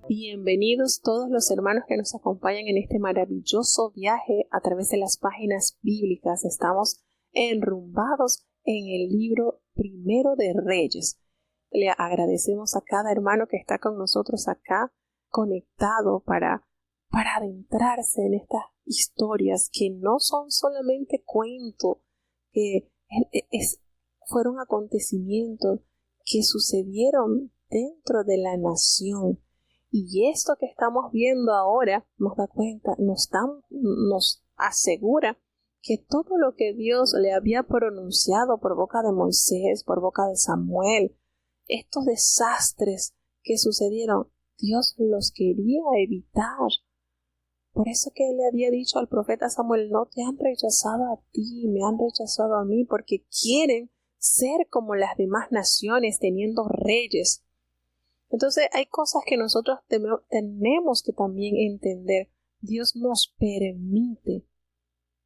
Bienvenidos todos los hermanos que nos acompañan en este maravilloso viaje a través de las páginas bíblicas. Estamos enrumbados en el libro Primero de Reyes. Le agradecemos a cada hermano que está con nosotros acá, conectado para adentrarse en estas historias que no son solamente cuentos, que fueron acontecimientos que sucedieron dentro de la nación. Y esto que estamos viendo ahora nos da cuenta, nos asegura que todo lo que Dios le había pronunciado por boca de Moisés, por boca de Samuel, estos desastres que sucedieron, Dios los quería evitar. Por eso que él le había dicho al profeta Samuel: no te han rechazado a ti, me han rechazado a mí, porque quieren ser como las demás naciones, teniendo reyes. Entonces hay cosas que nosotros tenemos que también entender. Dios nos permite,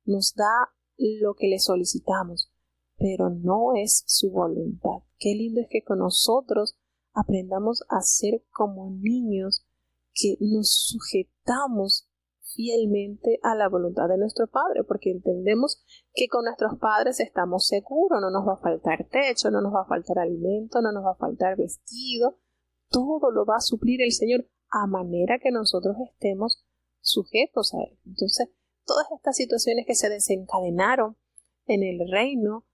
nos da lo que le solicitamos, pero no es su voluntad. Qué lindo es que con nosotros aprendamos a ser como niños, que nos sujetamos fielmente a la voluntad de nuestro Padre, porque entendemos que con nuestros padres estamos seguros, no nos va a faltar techo, no nos va a faltar alimento, no nos va a faltar vestido. Todo lo va a suplir el Señor a manera que nosotros estemos sujetos a Él. Entonces, todas estas situaciones que se desencadenaron en el reino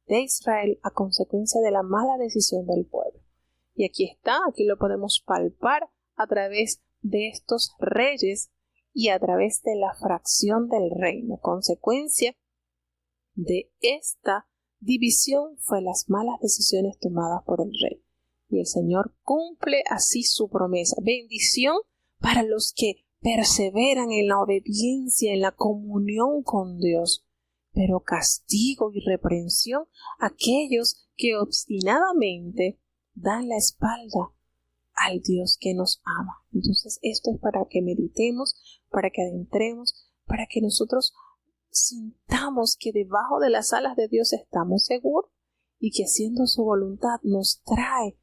de Israel a consecuencia de la mala decisión del pueblo. Y aquí lo podemos palpar a través de estos reyes y a través de la fracción del reino. Consecuencia de esta división fue las malas decisiones tomadas por el rey. Y el Señor cumple así su promesa. Bendición para los que perseveran en la obediencia, en la comunión con Dios. Pero castigo y reprensión a aquellos que obstinadamente dan la espalda al Dios que nos ama. Entonces esto es para que meditemos, para que adentremos, para que nosotros sintamos que debajo de las alas de Dios estamos seguros y que haciendo su voluntad nos trae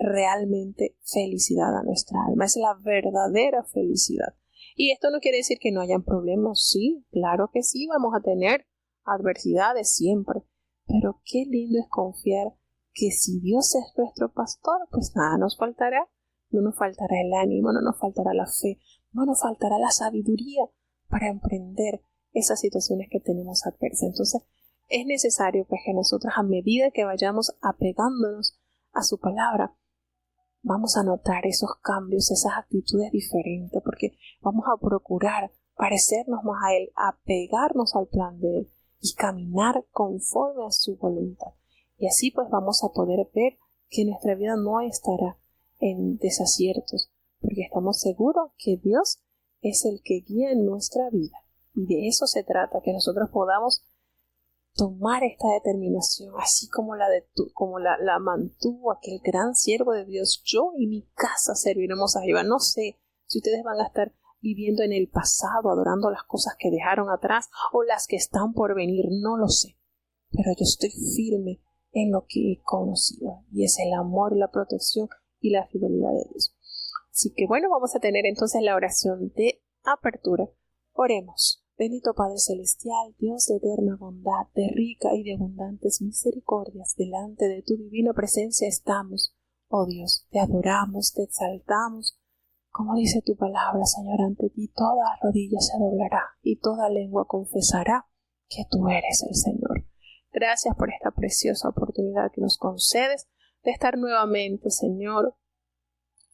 realmente felicidad a nuestra alma. Es la verdadera felicidad. Y esto no quiere decir que no hayan problemas. Sí, claro que sí, vamos a tener adversidades siempre. Pero qué lindo es confiar que si Dios es nuestro pastor, pues nada nos faltará. No nos faltará el ánimo, no nos faltará la fe, no nos faltará la sabiduría para emprender esas situaciones que tenemos adversas. Entonces, es necesario pues que nosotros, a medida que vayamos apegándonos a su palabra, vamos a notar esos cambios, esas actitudes diferentes, porque vamos a procurar parecernos más a Él, apegarnos al plan de Él y caminar conforme a su voluntad. Y así pues vamos a poder ver que nuestra vida no estará en desaciertos, porque estamos seguros que Dios es el que guía en nuestra vida. Y de eso se trata, que nosotros podamos tomar esta determinación, así como la mantuvo aquel gran siervo de Dios: yo y mi casa serviremos a Jehová. No sé si ustedes van a estar viviendo en el pasado, adorando las cosas que dejaron atrás o las que están por venir, no lo sé, pero yo estoy firme en lo que he conocido, y es el amor, la protección y la fidelidad de Dios. Así que bueno, vamos a tener entonces la oración de apertura. Oremos. Bendito Padre Celestial, Dios de eterna bondad, de rica y de abundantes misericordias, delante de tu divina presencia estamos. Oh Dios, te adoramos, te exaltamos. Como dice tu palabra, Señor, ante ti toda rodilla se doblará y toda lengua confesará que tú eres el Señor. Gracias por esta preciosa oportunidad que nos concedes de estar nuevamente, Señor,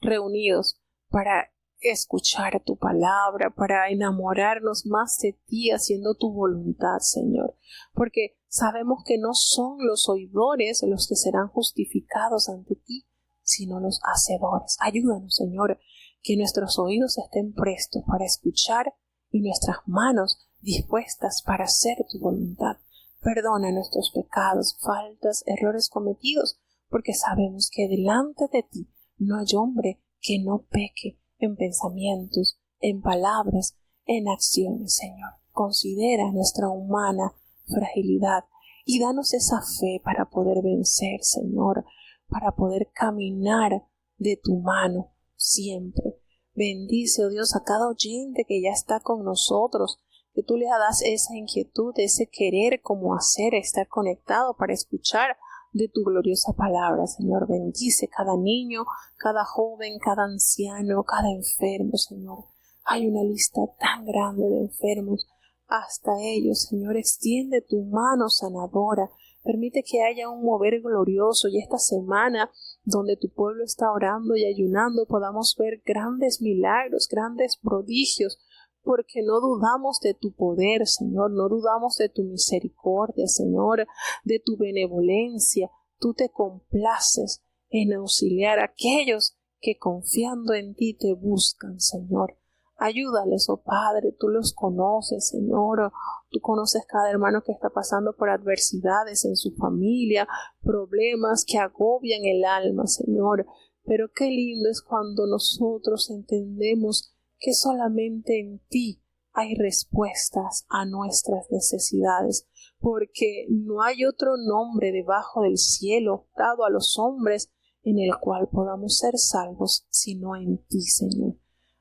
reunidos para escuchar tu palabra, para enamorarnos más de ti, haciendo tu voluntad, Señor, porque sabemos que no son los oidores los que serán justificados ante ti, sino los hacedores. Ayúdanos, Señor, que nuestros oídos estén prestos para escuchar y nuestras manos dispuestas para hacer tu voluntad. Perdona nuestros pecados, faltas, errores cometidos, porque sabemos que delante de ti no hay hombre que no peque en pensamientos, en palabras, en acciones, Señor. Considera nuestra humana fragilidad y danos esa fe para poder vencer, Señor, para poder caminar de tu mano, siempre. Bendice, oh Dios, a cada oyente que ya está con nosotros, que tú le das esa inquietud, ese querer como hacer, estar conectado para escuchar de tu gloriosa palabra, Señor. Bendice cada niño, cada joven, cada anciano, cada enfermo, Señor. Hay una lista tan grande de enfermos. Hasta ellos, Señor, extiende tu mano sanadora. Permite que haya un mover glorioso y esta semana, donde tu pueblo está orando y ayunando, podamos ver grandes milagros, grandes prodigios, porque no dudamos de tu poder, Señor, no dudamos de tu misericordia, Señor, de tu benevolencia. Tú te complaces en auxiliar a aquellos que confiando en ti te buscan, Señor. Ayúdales, oh Padre, tú los conoces, Señor. Tú conoces cada hermano que está pasando por adversidades en su familia, problemas que agobian el alma, Señor. Pero qué lindo es cuando nosotros entendemos que solamente en ti hay respuestas a nuestras necesidades, porque no hay otro nombre debajo del cielo dado a los hombres en el cual podamos ser salvos, sino en ti, Señor.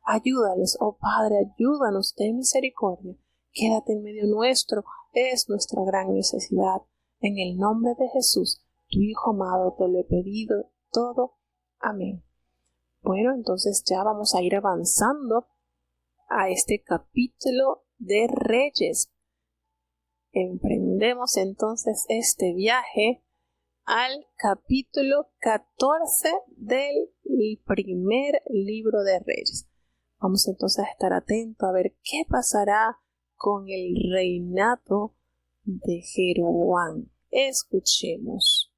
Ayúdales, oh Padre, ayúdanos, ten misericordia. Quédate en medio nuestro, es nuestra gran necesidad. En el nombre de Jesús, tu Hijo amado, te lo he pedido todo. Amén. Bueno, entonces ya vamos a ir avanzando a este capítulo de Reyes. Emprendemos entonces este viaje al capítulo 14 del primer libro de Reyes. Vamos entonces a estar atentos a ver qué pasará con el reinado de Jeroboam. Escuchemos.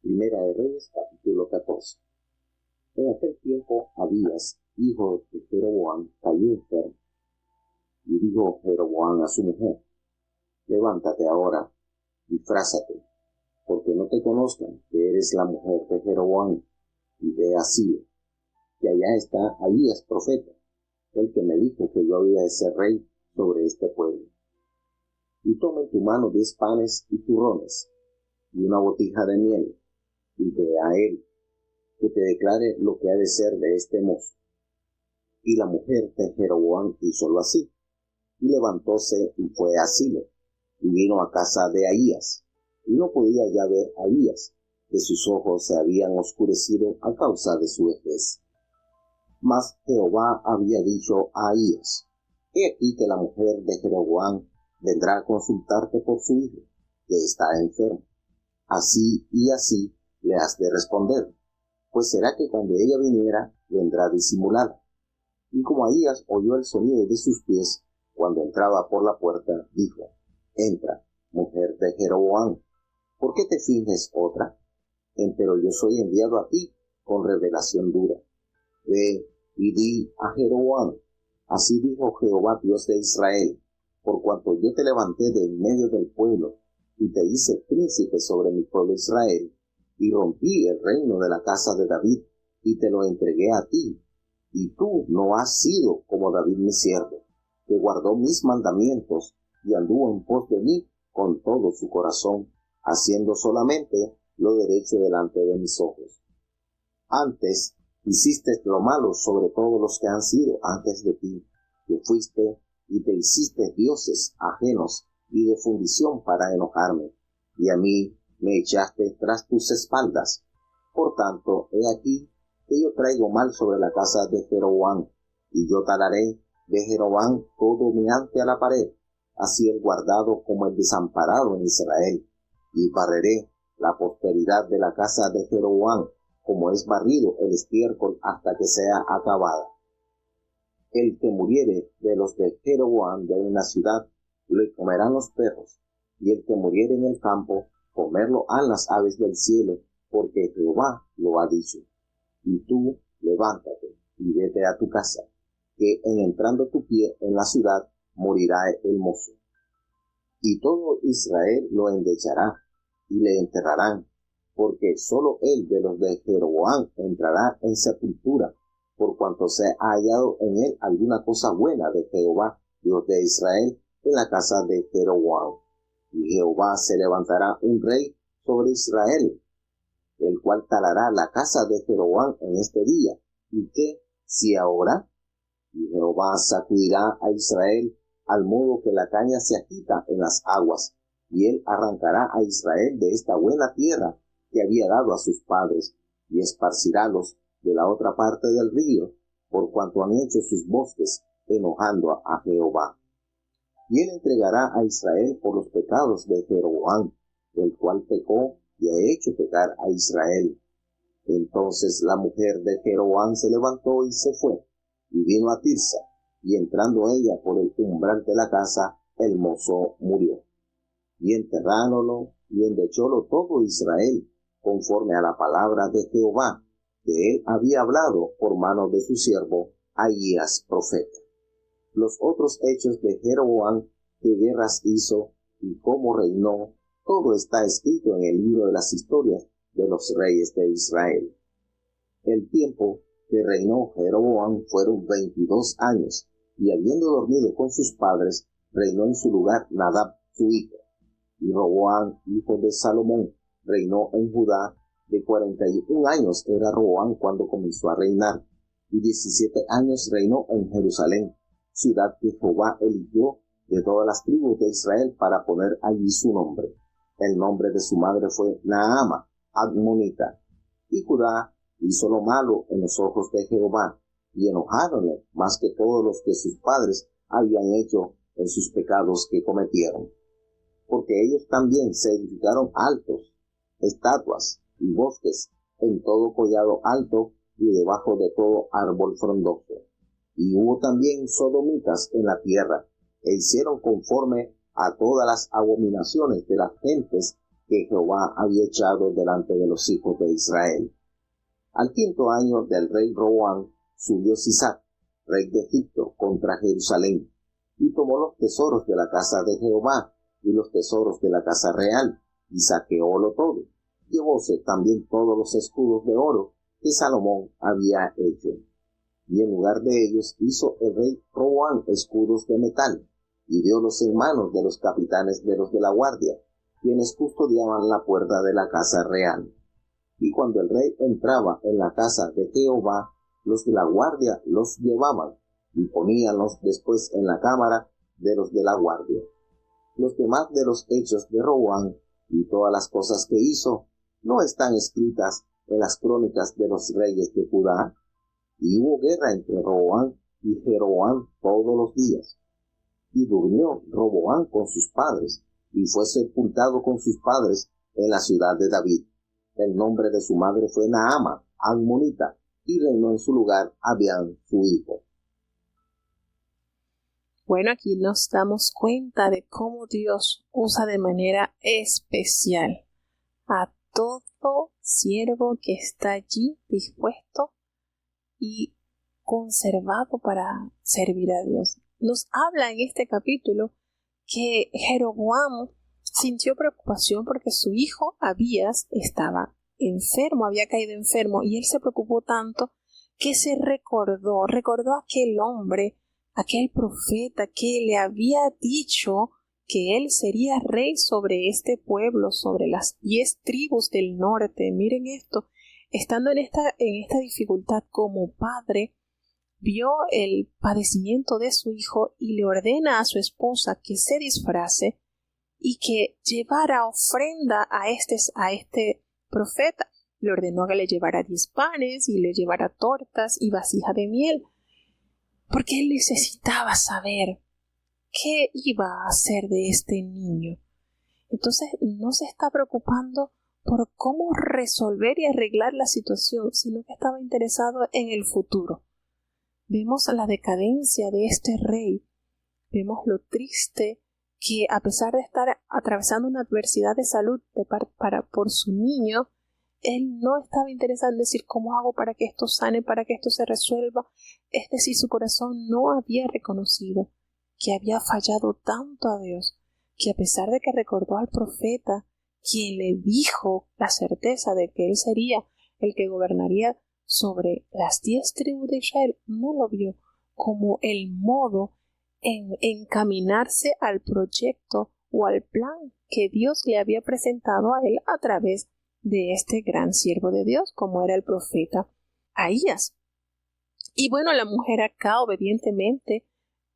Primera de Reyes, capítulo 14. En aquel tiempo Abías, hijo de Jeroboam, cayó enfermo. Y dijo Jeroboam a su mujer: levántate ahora, disfrázate, porque no te conozcan que eres la mujer de Jeroboam, y ve a Silo, que allá está Ahías profeta, el que me dijo que yo había de ser rey sobre este pueblo. Y toma en tu mano 10 panes y turrones, y una botija de miel, y ve a él, que te declare lo que ha de ser de este mozo. Y la mujer de Jeroboam hízolo así, y levantóse y fue a Silo, y vino a casa de Ahías, y no podía ya ver a Ahías, que sus ojos se habían oscurecido a causa de su vejez. Mas Jehová había dicho a Ahías: he aquí que la mujer de Jeroboam vendrá a consultarte por su hijo, que está enfermo. Así y así le has de responder, pues será que cuando ella viniera, vendrá disimulada. Y como Ahías oyó el sonido de sus pies, cuando entraba por la puerta, dijo: entra, mujer de Jeroboam, ¿por qué te finges otra? Empero yo soy enviado a ti con revelación dura. Ve y di a Jeroboam: así dijo Jehová Dios de Israel, por cuanto yo te levanté de en medio del pueblo, y te hice príncipe sobre mi pueblo Israel, y rompí el reino de la casa de David, y te lo entregué a ti, y tú no has sido como David mi siervo, que guardó mis mandamientos, y anduvo en pos de mí con todo su corazón, haciendo solamente lo derecho delante de mis ojos. Antes hiciste lo malo sobre todos los que han sido antes de ti, que fuiste y te hiciste dioses ajenos y de fundición para enojarme, y a mí me echaste tras tus espaldas. Por tanto, he aquí que yo traigo mal sobre la casa de Jeroboam, y yo talaré de Jeroboam todo mirante a la pared, así el guardado como el desamparado en Israel, y barreré la posteridad de la casa de Jeroboam, como es barrido el estiércol hasta que sea acabada. El que muriere de los de Jeroboam de una ciudad, lo comerán los perros, y el que muriere en el campo, comerlo han las aves del cielo, porque Jehová lo ha dicho. Y tú, levántate, y vete a tu casa, que en entrando tu pie en la ciudad, morirá el mozo. Y todo Israel lo endechará, y le enterrarán, porque sólo él de los de Jeroboam entrará en sepultura, por cuanto se ha hallado en él alguna cosa buena de Jehová, Dios de Israel, en la casa de Jeroboam. Y Jehová se levantará un rey sobre Israel, el cual talará la casa de Jeroboam en este día. ¿Y qué si ahora? Y Jehová sacudirá a Israel al modo que la caña se agita en las aguas, y él arrancará a Israel de esta buena tierra que había dado a sus padres, y esparcirálos de la otra parte del río, por cuanto han hecho sus bosques, enojando a Jehová. Y él entregará a Israel por los pecados de Jeroboam, el cual pecó y ha hecho pecar a Israel. Entonces la mujer de Jeroboam se levantó y se fue, y vino a Tirsa, y entrando ella por el umbral de la casa, el mozo murió. Y enterráronlo, y endechólo todo Israel, conforme a la palabra de Jehová, que él había hablado por mano de su siervo Ahías profeta. Los otros hechos de Jeroboam, qué guerras hizo y cómo reinó, todo está escrito en el libro de las historias de los reyes de Israel. El tiempo que reinó Jeroboam fueron 22 años, y habiendo dormido con sus padres, reinó en su lugar Nadab su hijo. Y Roboam, hijo de Salomón, reinó en Judá. De 41 años era Roboam cuando comenzó a reinar, y 17 años reinó en Jerusalén, ciudad que Jehová eligió de todas las tribus de Israel para poner allí su nombre. El nombre de su madre fue Naama, Admonita. Y Judá hizo lo malo en los ojos de Jehová, y enojáronle más que todos los que sus padres habían hecho en sus pecados que cometieron. Porque ellos también se edificaron altos, estatuas y bosques en todo collado alto y debajo de todo árbol frondoso. Y hubo también sodomitas en la tierra, e hicieron conforme a todas las abominaciones de las gentes que Jehová había echado delante de los hijos de Israel. Al 5º año del rey Roboam subió Sisac, rey de Egipto, contra Jerusalén, y tomó los tesoros de la casa de Jehová y los tesoros de la casa real, y saqueólo todo. Llevóse también todos los escudos de oro que Salomón había hecho. Y en lugar de ellos hizo el rey Roboam escudos de metal, y diólos en manos de los capitanes de los de la guardia, quienes custodiaban la puerta de la casa real. Y cuando el rey entraba en la casa de Jehová, los de la guardia los llevaban, y poníanlos después en la cámara de los de la guardia. Los demás de los hechos de Roboam y todas las cosas que hizo, ¿no están escritas en las crónicas de los reyes de Judá? Y hubo guerra entre Roboam y Jeroboam todos los días. Y durmió Roboam con sus padres, y fue sepultado con sus padres en la ciudad de David. El nombre de su madre fue Naama, Admonita, y reinó en su lugar Abián, su hijo. Bueno, aquí nos damos cuenta de cómo Dios usa de manera especial a todo siervo que está allí dispuesto y conservado para servir a Dios. Nos habla en este capítulo que Jeroboam sintió preocupación porque su hijo Abías estaba enfermo, había caído enfermo, y él se preocupó tanto que se recordó a aquel hombre, aquel profeta que le había dicho que él sería rey sobre este pueblo, sobre las 10 tribus del norte. Miren esto, estando en esta dificultad como padre, vio el padecimiento de su hijo y le ordena a su esposa que se disfrace y que llevara ofrenda a este profeta. Le ordenó que le llevara 10 panes y le llevara tortas y vasija de miel, porque él necesitaba saber qué iba a hacer de este niño. Entonces no se está preocupando por cómo resolver y arreglar la situación, sino que estaba interesado en el futuro. Vemos la decadencia de este rey, vemos lo triste que, a pesar de estar atravesando una adversidad de salud por su niño, él no estaba interesado en decir cómo hago para que esto sane, para que esto se resuelva. Es decir, su corazón no había reconocido que había fallado tanto a Dios, que a pesar de que recordó al profeta, quien le dijo la certeza de que él sería el que gobernaría sobre las 10 tribus de Israel, no lo vio como el modo en encaminarse al proyecto o al plan que Dios le había presentado a él a través de este gran siervo de Dios, como era el profeta Ahías. Y bueno, la mujer acá obedientemente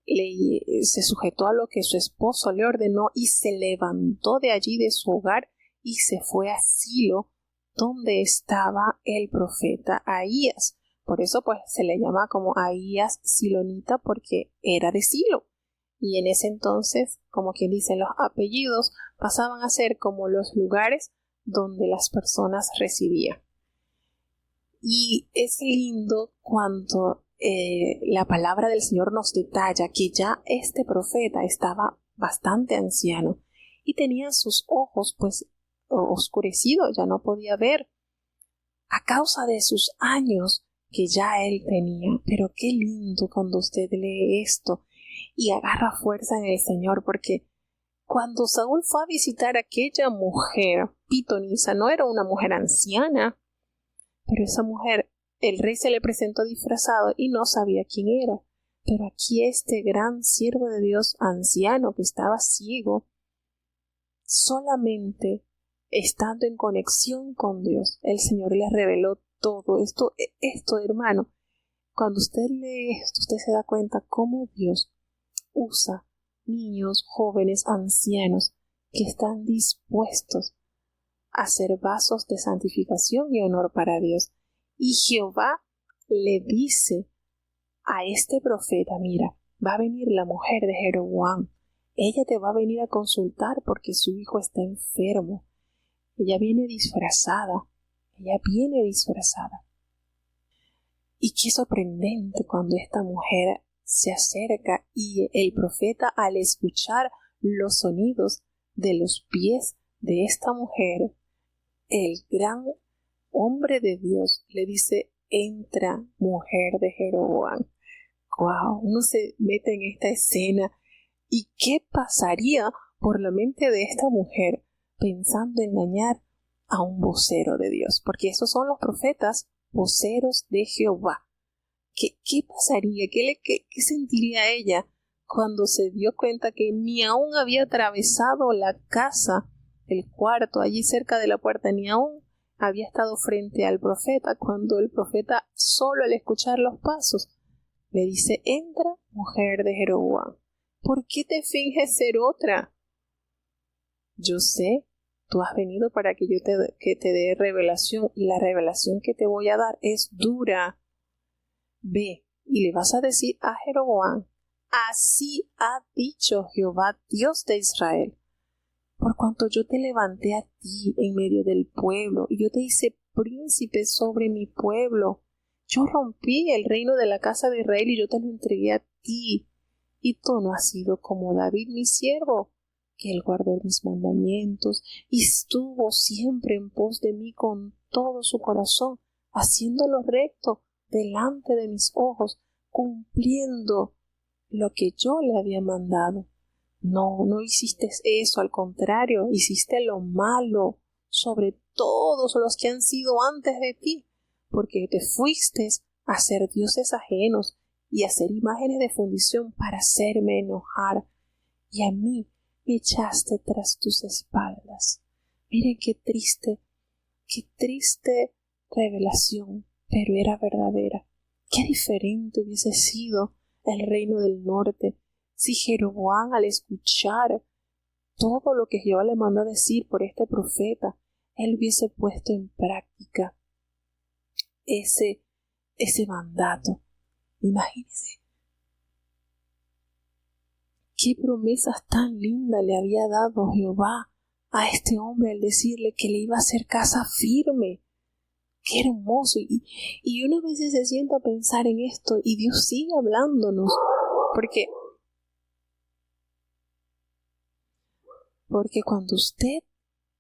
se sujetó a lo que su esposo le ordenó y se levantó de allí de su hogar y se fue a Silo, donde estaba el profeta Ahías. Por eso pues se le llama como Ahías Silonita, porque era de Silo. Y en ese entonces, como quien dice, los apellidos pasaban a ser como los lugares donde las personas residían. Y es lindo cuando la palabra del Señor nos detalla que ya este profeta estaba bastante anciano y tenía sus ojos pues oscurecidos, ya no podía ver a causa de sus años que ya él tenía. Pero qué lindo cuando usted lee esto y agarra fuerza en el Señor, porque cuando Saúl fue a visitar a aquella mujer pitonisa, no era una mujer anciana, pero esa mujer, el rey se le presentó disfrazado y no sabía quién era. Pero aquí este gran siervo de Dios anciano que estaba ciego, solamente estando en conexión con Dios, el Señor le reveló todo esto, hermano. Cuando usted lee esto, usted se da cuenta cómo Dios usa niños, jóvenes, ancianos que están dispuestos a ser vasos de santificación y honor para Dios. Y Jehová le dice a este profeta: mira, va a venir la mujer de Jeroboam, ella te va a venir a consultar porque su hijo está enfermo. Ella viene disfrazada. Y qué sorprendente cuando esta mujer se acerca y el profeta, al escuchar los sonidos de los pies de esta mujer, el gran hombre de Dios le dice: entra, mujer de Jeroboam. Wow, uno se mete en esta escena y qué pasaría por la mente de esta mujer pensando engañar a un vocero de Dios, porque esos son los profetas, voceros de Jehová. ¿Qué pasaría? ¿Qué sentiría ella cuando se dio cuenta que ni aún había atravesado la casa, el cuarto, allí cerca de la puerta, ni aún había estado frente al profeta, cuando el profeta, solo al escuchar los pasos, le dice: entra, mujer de Jeroboam, ¿por qué te finges ser otra? Yo sé, tú has venido para que yo te dé revelación, y la revelación que te voy a dar es dura. Ve, y le vas a decir a Jeroboam: así ha dicho Jehová, Dios de Israel, por cuanto yo te levanté a ti en medio del pueblo, y yo te hice príncipe sobre mi pueblo. Yo rompí el reino de la casa de Israel y yo te lo entregué a ti. Y tú no has sido como David mi siervo, que él guardó mis mandamientos y estuvo siempre en pos de mí con todo su corazón, haciendo lo recto delante de mis ojos, cumpliendo lo que yo le había mandado. No hiciste eso, al contrario, hiciste lo malo sobre todos los que han sido antes de ti, porque te fuiste a ser dioses ajenos y a hacer imágenes de fundición para hacerme enojar, y a mí me echaste tras tus espaldas. Miren qué triste revelación, pero era verdadera. Qué diferente hubiese sido el reino del norte si Jeroboam, al escuchar todo lo que Jehová le mandó a decir por este profeta, él hubiese puesto en práctica ese mandato. Imagínense qué promesas tan lindas le había dado Jehová a este hombre al decirle que le iba a hacer casa firme. Qué hermoso. Y uno a veces se sienta a pensar en esto y Dios sigue hablándonos, porque cuando usted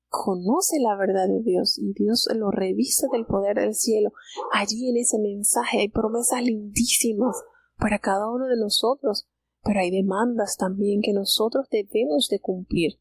conoce la verdad de Dios y Dios lo revisa del poder del cielo, allí en ese mensaje hay promesas lindísimas para cada uno de nosotros, pero hay demandas también que nosotros debemos de cumplir.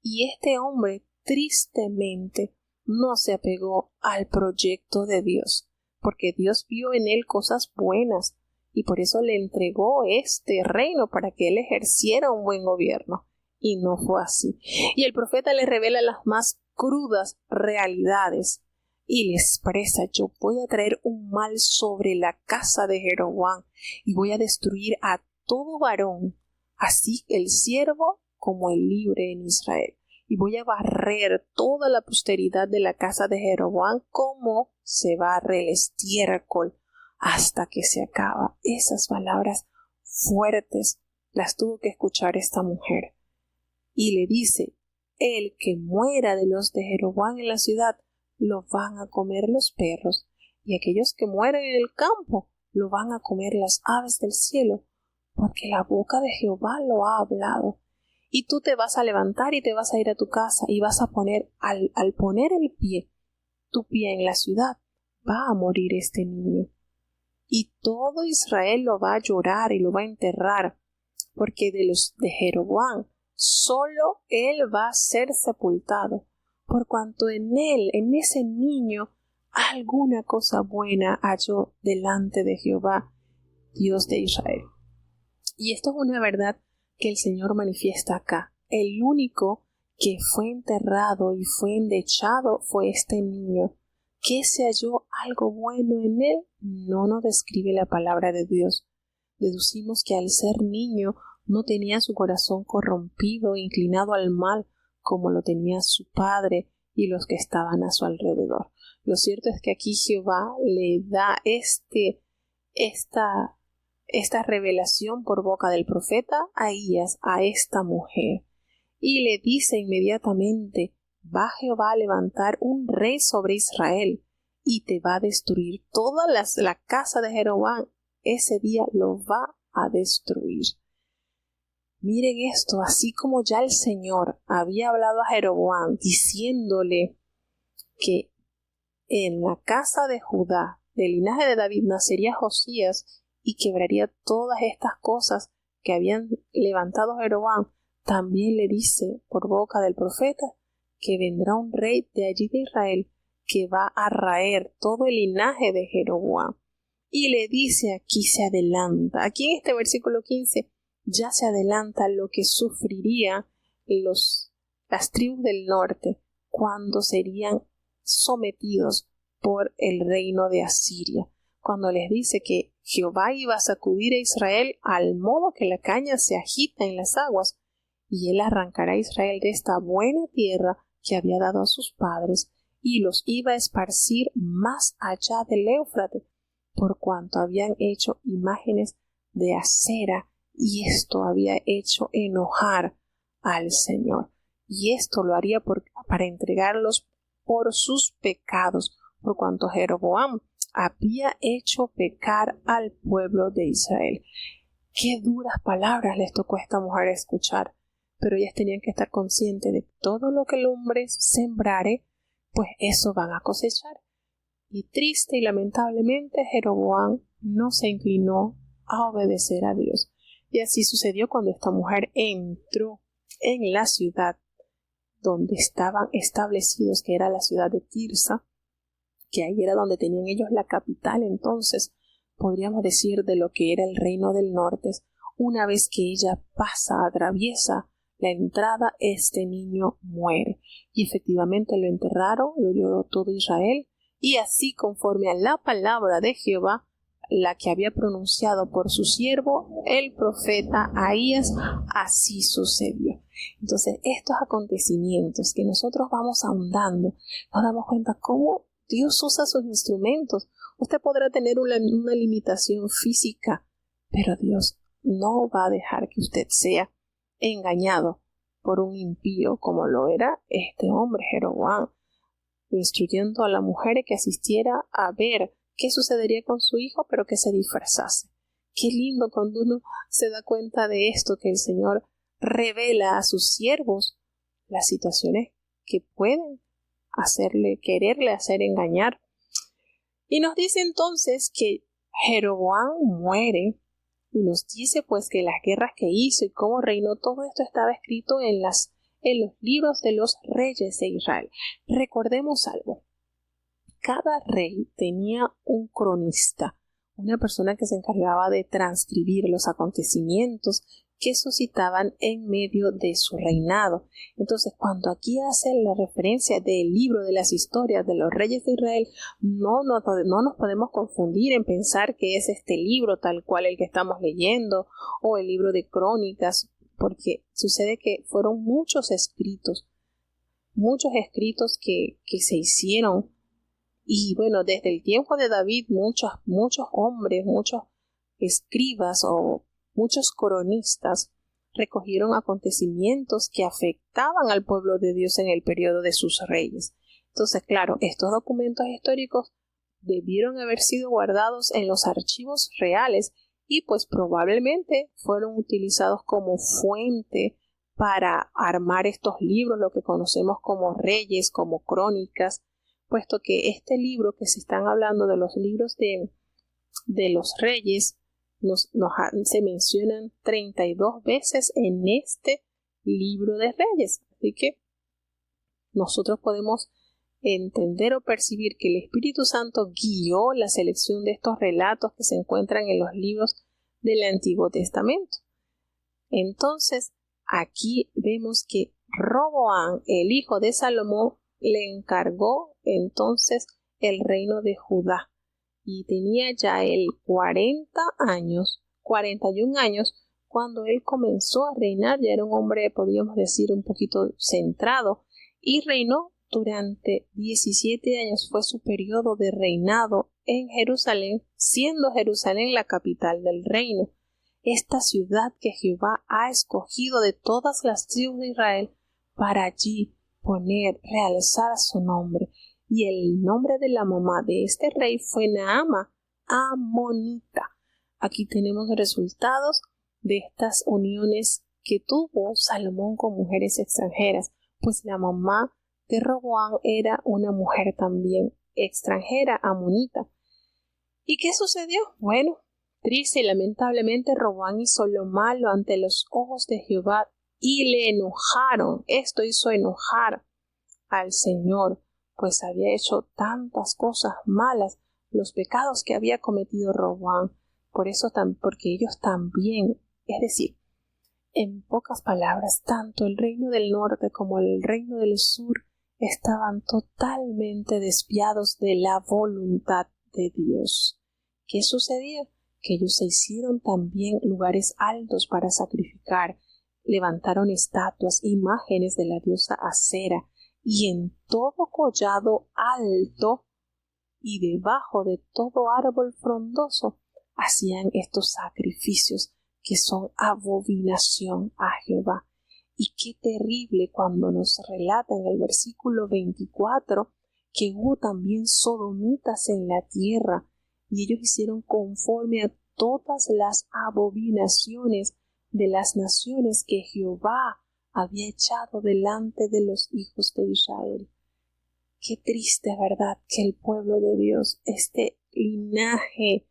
Y este hombre tristemente no se apegó al proyecto de Dios, porque Dios vio en él cosas buenas y por eso le entregó este reino para que él ejerciera un buen gobierno. Y no fue así. Y el profeta le revela las más crudas realidades y le expresa: yo voy a traer un mal sobre la casa de Jeroboam y voy a destruir a todo varón, así el siervo como el libre en Israel. Y voy a barrer toda la posteridad de la casa de Jeroboam como se barre el estiércol hasta que se acaba. Esas palabras fuertes las tuvo que escuchar esta mujer. Y le dice: el que muera de los de Jeroboam en la ciudad, lo van a comer los perros, y aquellos que mueren en el campo, lo van a comer las aves del cielo, porque la boca de Jehová lo ha hablado. Y tú te vas a levantar y te vas a ir a tu casa, y vas a poner, al poner tu pie en la ciudad, va a morir este niño. Y todo Israel lo va a llorar y lo va a enterrar, porque de los de Jeroboam solo él va a ser sepultado, por cuanto en él, en ese niño, alguna cosa buena halló delante de Jehová, Dios de Israel. Y esto es una verdad que el Señor manifiesta acá. El único que fue enterrado y fue endechado fue este niño. ¿Qué se halló algo bueno en él? No nos describe la palabra de Dios. Deducimos que al ser niño no tenía su corazón corrompido, inclinado al mal, como lo tenía su padre y los que estaban a su alrededor. Lo cierto es que aquí Jehová le da esta revelación por boca del profeta Ahías a esta mujer, y le dice inmediatamente: va Jehová a levantar un rey sobre Israel y te va a destruir toda la casa de Jeroboam. Ese día lo va a destruir. Miren esto, así como ya el Señor había hablado a Jeroboam diciéndole que en la casa de Judá, del linaje de David, nacería Josías y quebraría todas estas cosas que habían levantado Jeroboam, también le dice por boca del profeta que vendrá un rey de allí de Israel que va a raer todo el linaje de Jeroboam. Y le dice, aquí se adelanta, aquí en este versículo 15, ya se adelanta lo que sufriría las tribus del norte cuando serían sometidos por el reino de Asiria, cuando les dice que Jehová iba a sacudir a Israel al modo que la caña se agita en las aguas, y él arrancará a Israel de esta buena tierra que había dado a sus padres, y los iba a esparcir más allá del Éufrates, por cuanto habían hecho imágenes de acera, y esto había hecho enojar al Señor. Y esto lo haría para entregarlos por sus pecados, por cuanto Jeroboam había hecho pecar al pueblo de Israel. Qué duras palabras les tocó a esta mujer escuchar, pero ellas tenían que estar conscientes de que todo lo que el hombre sembrare, pues eso van a cosechar. Y triste y lamentablemente Jeroboam no se inclinó a obedecer a Dios. Y así sucedió cuando esta mujer entró en la ciudad donde estaban establecidos, que era la ciudad de Tirsa, que ahí era donde tenían ellos la capital. Entonces podríamos decir de lo que era el reino del norte. Una vez que ella atraviesa la entrada, este niño muere. Y efectivamente lo enterraron, lo lloró todo Israel, y así conforme a la palabra de Jehová, la que había pronunciado por su siervo, el profeta Ahías, así sucedió. Entonces, estos acontecimientos que nosotros vamos ahondando, nos damos cuenta cómo Dios usa sus instrumentos. Usted podrá tener una limitación física, pero Dios no va a dejar que usted sea engañado por un impío como lo era este hombre Jeroboam, instruyendo a la mujer que asistiera a ver qué sucedería con su hijo, pero que se disfrazase. Qué lindo cuando uno se da cuenta de esto, que el Señor revela a sus siervos las situaciones que pueden quererle hacer engañar. Y nos dice entonces que Jeroboam muere, y nos dice pues que las guerras que hizo y cómo reinó, todo esto estaba escrito en los libros de los reyes de Israel. Recordemos algo. Cada rey tenía un cronista, una persona que se encargaba de transcribir los acontecimientos que suscitaban en medio de su reinado. Entonces, cuando aquí hace la referencia del libro de las historias de los reyes de Israel, no nos podemos confundir en pensar que es este libro tal cual el que estamos leyendo o el libro de Crónicas, porque sucede que fueron muchos escritos que se hicieron. Y bueno, desde el tiempo de David, muchos hombres, muchos escribas o muchos cronistas recogieron acontecimientos que afectaban al pueblo de Dios en el periodo de sus reyes. Entonces, claro, estos documentos históricos debieron haber sido guardados en los archivos reales y pues probablemente fueron utilizados como fuente para armar estos libros, lo que conocemos como reyes, como crónicas, puesto que este libro que se están hablando de los libros de los reyes se mencionan 32 veces en este libro de reyes. Así que nosotros podemos entender o percibir que el Espíritu Santo guió la selección de estos relatos que se encuentran en los libros del Antiguo Testamento. Entonces, aquí vemos que Roboam, el hijo de Salomón, le encargó entonces el reino de Judá. Y tenía ya él 41 años, cuando él comenzó a reinar. Ya era un hombre, podríamos decir, un poquito centrado, y reinó durante 17 años. Fue su periodo de reinado en Jerusalén, siendo Jerusalén la capital del reino. Esta ciudad que Jehová ha escogido de todas las tribus de Israel para allí realzar su nombre. Y el nombre de la mamá de este rey fue Naama, amonita. Aquí tenemos resultados de estas uniones que tuvo Salomón con mujeres extranjeras, pues la mamá de Roboam era una mujer también extranjera, amonita. ¿Y qué sucedió? Bueno, triste y lamentablemente Roboam hizo lo malo ante los ojos de Jehová y le enojaron. Esto hizo enojar al Señor, pues había hecho tantas cosas malas, los pecados que había cometido Roboam. Porque ellos también, es decir, en pocas palabras, tanto el reino del norte como el reino del sur estaban totalmente desviados de la voluntad de Dios. ¿Qué sucedía? Que ellos se hicieron también lugares altos para sacrificar, levantaron estatuas, imágenes de la diosa Acera, y en todo collado alto y debajo de todo árbol frondoso hacían estos sacrificios que son abominación a Jehová. Y qué terrible cuando nos relata en el versículo 24 que hubo también sodomitas en la tierra, y ellos hicieron conforme a todas las abominaciones de las naciones que Jehová había echado delante de los hijos de Israel. Qué triste, ¿verdad?, que el pueblo de Dios, este linaje,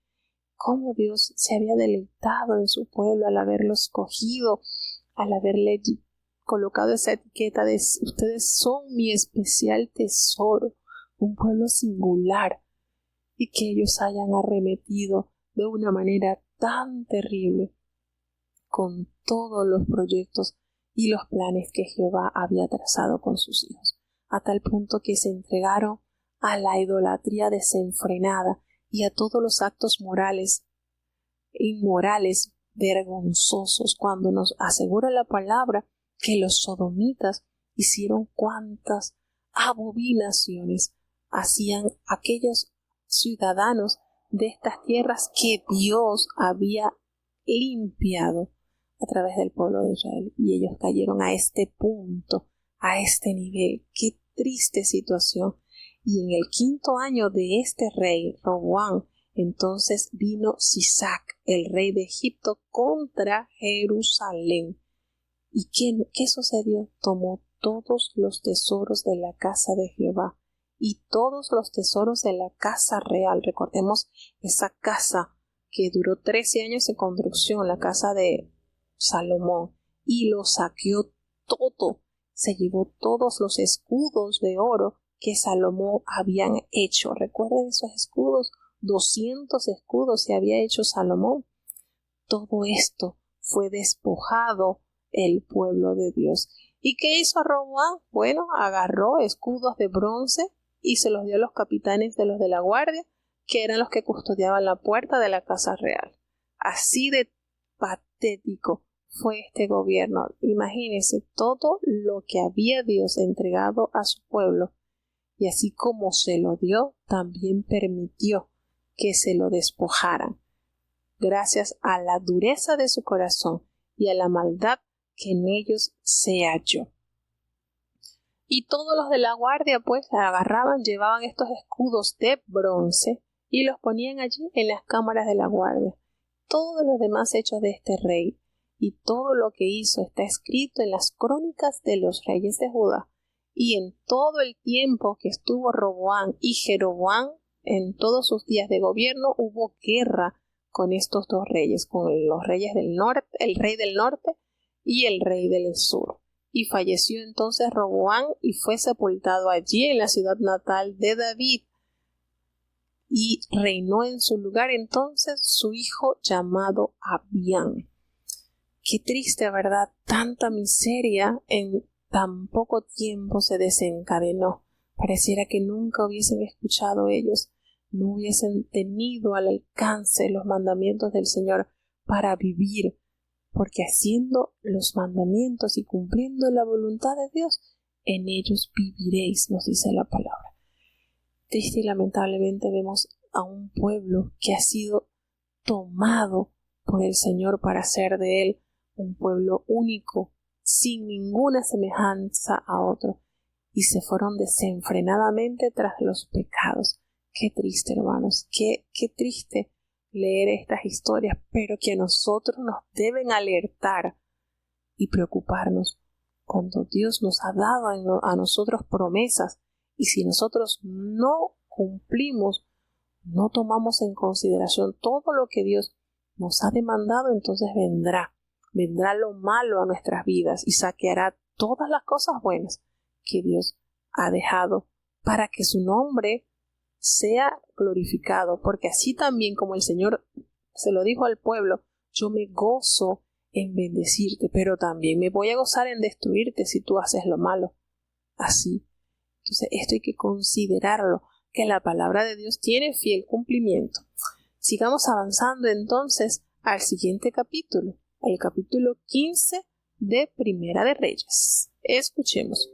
cómo Dios se había deleitado en su pueblo al haberlo escogido, al haberle colocado esa etiqueta de ustedes son mi especial tesoro, un pueblo singular, y que ellos hayan arremetido de una manera tan terrible con todos los proyectos y los planes que Jehová había trazado con sus hijos, a tal punto que se entregaron a la idolatría desenfrenada y a todos los actos morales, inmorales, vergonzosos, cuando nos asegura la palabra que los sodomitas hicieron cuantas abominaciones hacían aquellos ciudadanos de estas tierras que Dios había limpiado a través del pueblo de Israel, y ellos cayeron a este punto, a este nivel. Qué triste situación. Y en el 5º año de este rey Roboam, entonces vino Sisac, el rey de Egipto, contra Jerusalén. ¿Y qué sucedió? Tomó todos los tesoros de la casa de Jehová y todos los tesoros de la casa real. Recordemos esa casa que duró 13 años en construcción, la casa de Salomón, y lo saqueó todo. Se llevó todos los escudos de oro que Salomón habían hecho. ¿Recuerden esos escudos? 200 escudos se había hecho Salomón. Todo esto fue despojado el pueblo de Dios. ¿Y qué hizo Roboam? Bueno, agarró escudos de bronce y se los dio a los capitanes de los de la guardia, que eran los que custodiaban la puerta de la casa real. Así de patético fue este gobierno. Imagínense todo lo que había Dios entregado a su pueblo, y así como se lo dio, también permitió que se lo despojaran, gracias a la dureza de su corazón y a la maldad que en ellos se halló. Y todos los de la guardia pues agarraban, llevaban estos escudos de bronce y los ponían allí en las cámaras de la guardia. Todos los demás hechos de este rey y todo lo que hizo está escrito en las crónicas de los reyes de Judá. Y en todo el tiempo que estuvo Roboam y Jeroboam, en todos sus días de gobierno, hubo guerra con estos dos reyes, con los reyes del norte, el rey del norte y el rey del sur. Y falleció entonces Roboam y fue sepultado allí en la ciudad natal de David. Y reinó en su lugar entonces su hijo llamado Abián. Qué triste, ¿verdad? Tanta miseria en tan poco tiempo se desencadenó. Pareciera que nunca hubiesen escuchado ellos, no hubiesen tenido al alcance los mandamientos del Señor para vivir, porque haciendo los mandamientos y cumpliendo la voluntad de Dios, en ellos viviréis, nos dice la palabra. Triste y lamentablemente vemos a un pueblo que ha sido tomado por el Señor para hacer de él un pueblo único, sin ninguna semejanza a otro, y se fueron desenfrenadamente tras los pecados. Qué triste, hermanos, qué triste leer estas historias, pero que a nosotros nos deben alertar y preocuparnos cuando Dios nos ha dado a nosotros promesas, y si nosotros no cumplimos, no tomamos en consideración todo lo que Dios nos ha demandado, entonces vendrá lo malo a nuestras vidas y saqueará todas las cosas buenas que Dios ha dejado para que su nombre sea glorificado, porque así también como el Señor se lo dijo al pueblo, yo me gozo en bendecirte, pero también me voy a gozar en destruirte si tú haces lo malo. Así. Entonces esto hay que considerarlo, que la palabra de Dios tiene fiel cumplimiento. Sigamos avanzando entonces al siguiente capítulo, al capítulo 15 de Primera de Reyes. Escuchemos.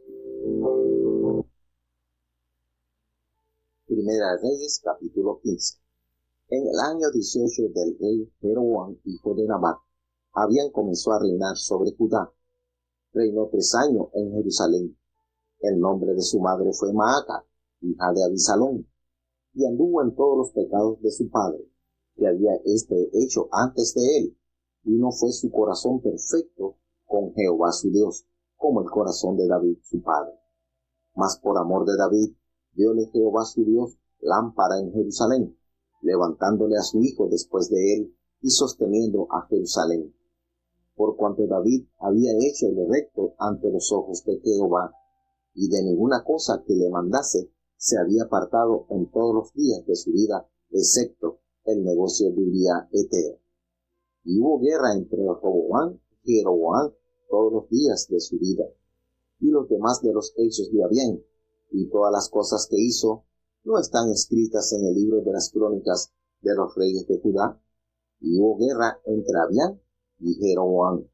Primera de Reyes, capítulo 15. En el año 18 del rey Jeroboam, hijo de Nabat, Abián comenzó a reinar sobre Judá. Reinó 3 años en Jerusalén. El nombre de su madre fue Maaca, hija de Abisalón, y anduvo en todos los pecados de su padre, que había hecho antes de él, y no fue su corazón perfecto con Jehová su Dios, como el corazón de David su padre. Mas por amor de David, dióle Jehová su Dios lámpara en Jerusalén, levantándole a su hijo después de él y sosteniendo a Jerusalén. Por cuanto David había hecho lo recto ante los ojos de Jehová, y de ninguna cosa que le mandase se había apartado en todos los días de su vida, excepto el negocio de Uría Eteo. Y hubo guerra entre Roboam y Jeroboam todos los días de su vida. Y los demás de los hechos de Abián, y todas las cosas que hizo, no están escritas en el libro de las crónicas de los reyes de Judá. Y hubo guerra entre Abián y Jeroboam.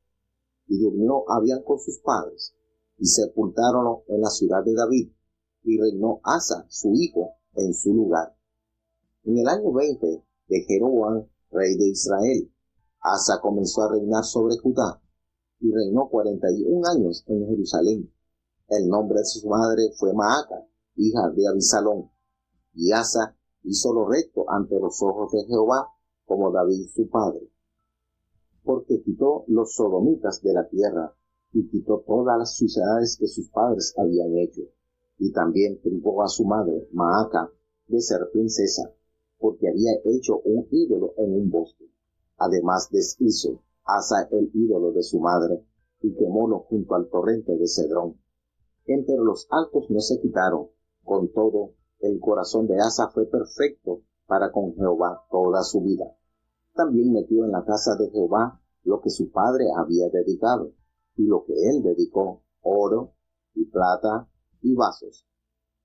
Y durmió Abián con sus padres, y sepultáronlo en la ciudad de David, y reinó Asa, su hijo, en su lugar. En el año 20 de Jeroboam, rey de Israel, Asa comenzó a reinar sobre Judá, y reinó 41 años en Jerusalén. El nombre de su madre fue Maaca, hija de Abisalón. Y Asa hizo lo recto ante los ojos de Jehová, como David su padre. Porque quitó los sodomitas de la tierra, y quitó todas las suciedades que sus padres habían hecho. Y también privó a su madre, Maaca, de ser princesa, porque había hecho un ídolo en un bosque. Además deshizo Asa el ídolo de su madre, y quemólo junto al torrente de Cedrón. Entre los altos no se quitaron. Con todo, el corazón de Asa fue perfecto para con Jehová toda su vida. También metió en la casa de Jehová lo que su padre había dedicado, y lo que él dedicó, oro y plata y vasos.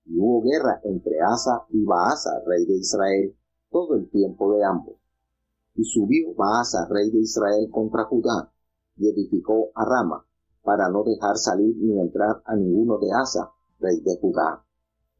Y hubo guerra entre Asa y Baasa, rey de Israel, todo el tiempo de ambos. Y subió Baasa, rey de Israel, contra Judá, y edificó a Rama, para no dejar salir ni entrar a ninguno de Asa, rey de Judá.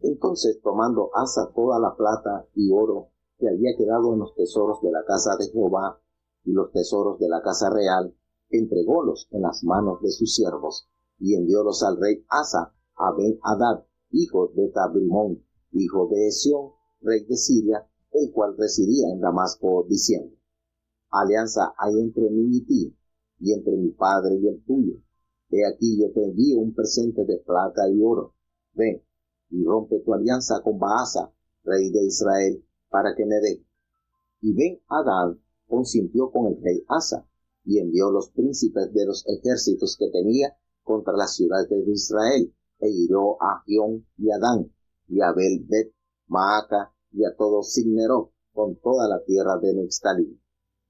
Entonces, tomando Asa toda la plata y oro que había quedado en los tesoros de la casa de Jehová y los tesoros de la casa real, entrególos en las manos de sus siervos, y enviólos al rey Asa a Ben-Hadad, hijo de Tabrimón, hijo de Esión, rey de Siria, el cual residía en Damasco, diciendo: alianza hay entre mí y ti, y entre mi padre y el tuyo. He aquí yo te envío un presente de plata y oro. Ven y rompe tu alianza con Baasa, rey de Israel, para que me dé. Y Ben-Hadad consintió con el rey Asa, y envió los príncipes de los ejércitos que tenía contra las ciudades de Israel, e hirió a Gión y a Dan, y a Abel-Bet Maaca, y a todo Signerot, con toda la tierra de Neftalí.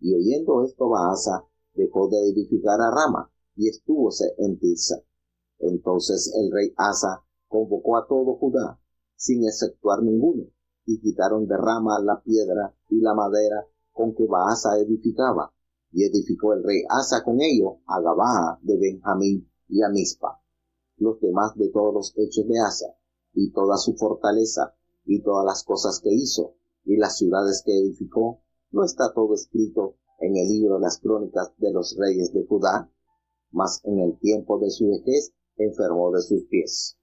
Y oyendo esto Baasa dejó de edificar a Rama, y estúvose en Tirsa. Entonces el rey Asa convocó a todo Judá, sin exceptuar ninguno, y quitaron de Rama la piedra y la madera con que Baasa edificaba, y edificó el rey Asa con ello a Gabaa de Benjamín y a Mizpa. Los demás de todos los hechos de Asa, y toda su fortaleza, y todas las cosas que hizo, y las ciudades que edificó, ¿no está todo escrito en el libro de las crónicas de los reyes de Judá? Mas en el tiempo de su vejez enfermó de sus pies.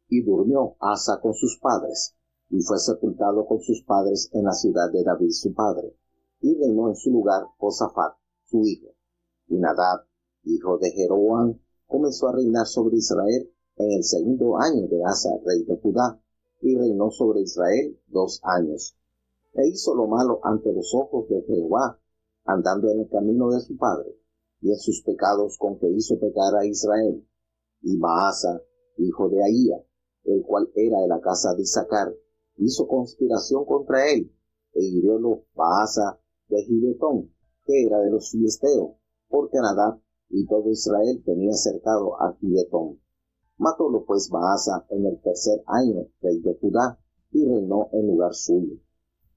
Y durmió Asa con sus padres, y fue sepultado con sus padres en la ciudad de David su padre, y reinó en su lugar Josafat su hijo. Y Nadab, hijo de Jeroboam, comenzó a reinar sobre Israel en el segundo año de Asa, rey de Judá, y reinó sobre Israel 2 años. E hizo lo malo ante los ojos de Jehová, andando en el camino de su padre, y en sus pecados con que hizo pecar a Israel. Y Baasa, hijo de Ahía, el cual era de la casa de Isaacar, hizo conspiración contra él, e hiriólo Baasa de Gibetón, que era de los filisteos, porque Nadab y todo Israel tenía cercado a Gibetón. Matólo pues Baasa en el 3er año, rey de Judá, y reinó en lugar suyo.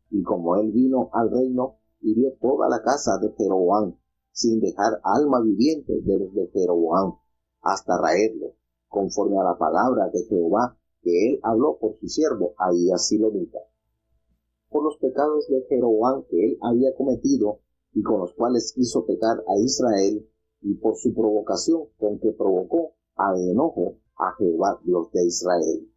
Y como él vino al reino, hirió toda la casa de Jeroboam, sin dejar alma viviente de los de Jeroboam, hasta raerlo, conforme a la palabra de Jehová que él habló por su siervo Ahías silonita. Por los pecados de Jeroboam que él había cometido, y con los cuales hizo pecar a Israel, y por su provocación con que provocó a enojo a Jehová Dios de Israel.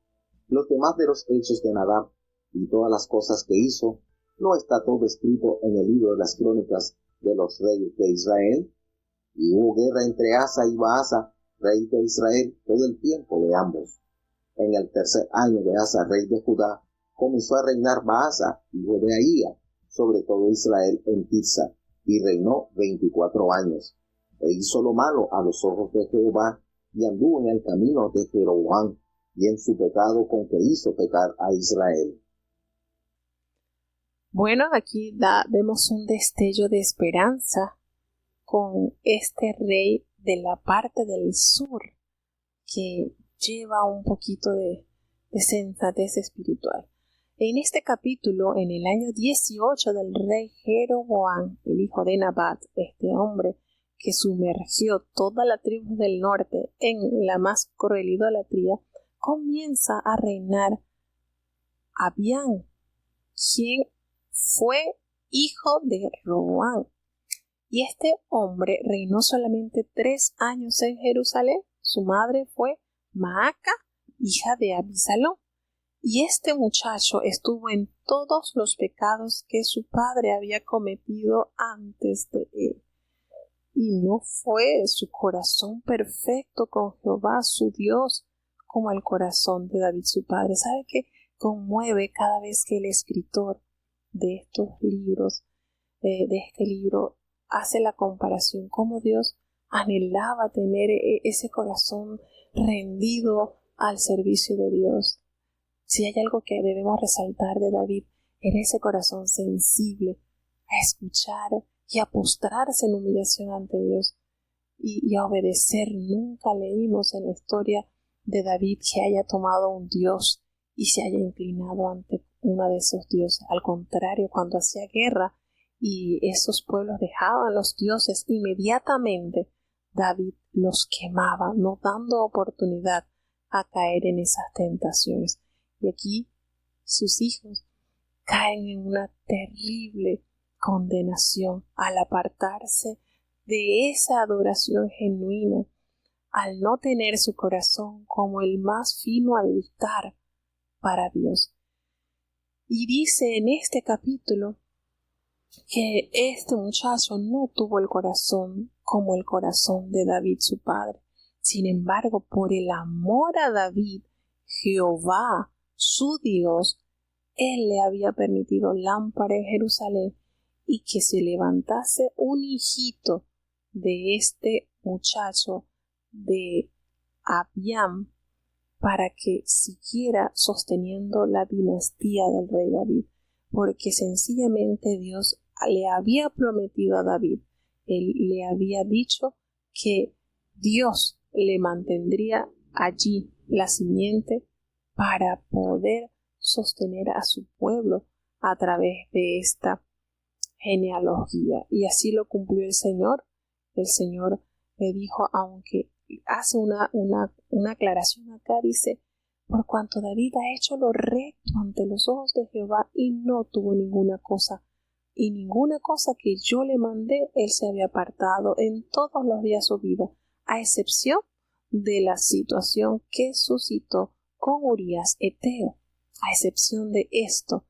Los demás de los hechos de Nadab y todas las cosas que hizo, ¿no está todo escrito en el libro de las crónicas de los reyes de Israel? Y hubo guerra entre Asa y Baasa, rey de Israel, todo el tiempo de ambos. En el 3er año de Asa, rey de Judá, comenzó a reinar Baasa, hijo de Ahía, sobre todo Israel en Tirsa, y reinó 24 años. E hizo lo malo a los ojos de Jehová, y anduvo en el camino de Jeroboam, y en su pecado con que hizo pecar a Israel. Bueno, aquí vemos un destello de esperanza con este rey de la parte del sur que lleva un poquito de sensatez espiritual. En este capítulo, en el año 18 del rey Jeroboam, el hijo de Nabat, este hombre que sumergió toda la tribu del norte en la más cruel idolatría, comienza a reinar Abián, quien fue hijo de Roboam. Y este hombre reinó solamente 3 años en Jerusalén. Su madre fue Maaca, hija de Abisalom. Y este muchacho estuvo en todos los pecados que su padre había cometido antes de él. Y no fue su corazón perfecto con Jehová su Dios como el corazón de David su padre. ¿Sabe qué? Conmueve cada vez que el escritor de estos libros, de este libro, hace la comparación, cómo Dios anhelaba tener ese corazón rendido al servicio de Dios. Si hay algo que debemos resaltar de David, era ese corazón sensible a escuchar y a postrarse en humillación ante Dios y a obedecer. Nunca leímos en la historia de David que haya tomado un dios y se haya inclinado ante uno de esos dioses. Al contrario, cuando hacía guerra y esos pueblos dejaban los dioses, inmediatamente David los quemaba, no dando oportunidad a caer en esas tentaciones. Y aquí sus hijos caen en una terrible condenación al apartarse de esa adoración genuina, al no tener su corazón como el más fino altar para Dios. Y dice en este capítulo que este muchacho no tuvo el corazón como el corazón de David su padre. Sin embargo, por el amor a David, Jehová, su Dios, él le había permitido lámpara en Jerusalén y que se levantase un hijito de este muchacho de Abiam para que siguiera sosteniendo la dinastía del rey David, porque sencillamente Dios le había prometido a David, él le había dicho que Dios le mantendría allí la simiente para poder sostener a su pueblo a través de esta genealogía. Y así lo cumplió el Señor. El Señor le dijo, aunque hace una aclaración acá, dice, por cuanto David ha hecho lo recto ante los ojos de Jehová y no tuvo ninguna cosa que yo le mandé, él se había apartado en todos los días de su vida, a excepción de la situación que suscitó con Urías Eteo, a excepción de esto.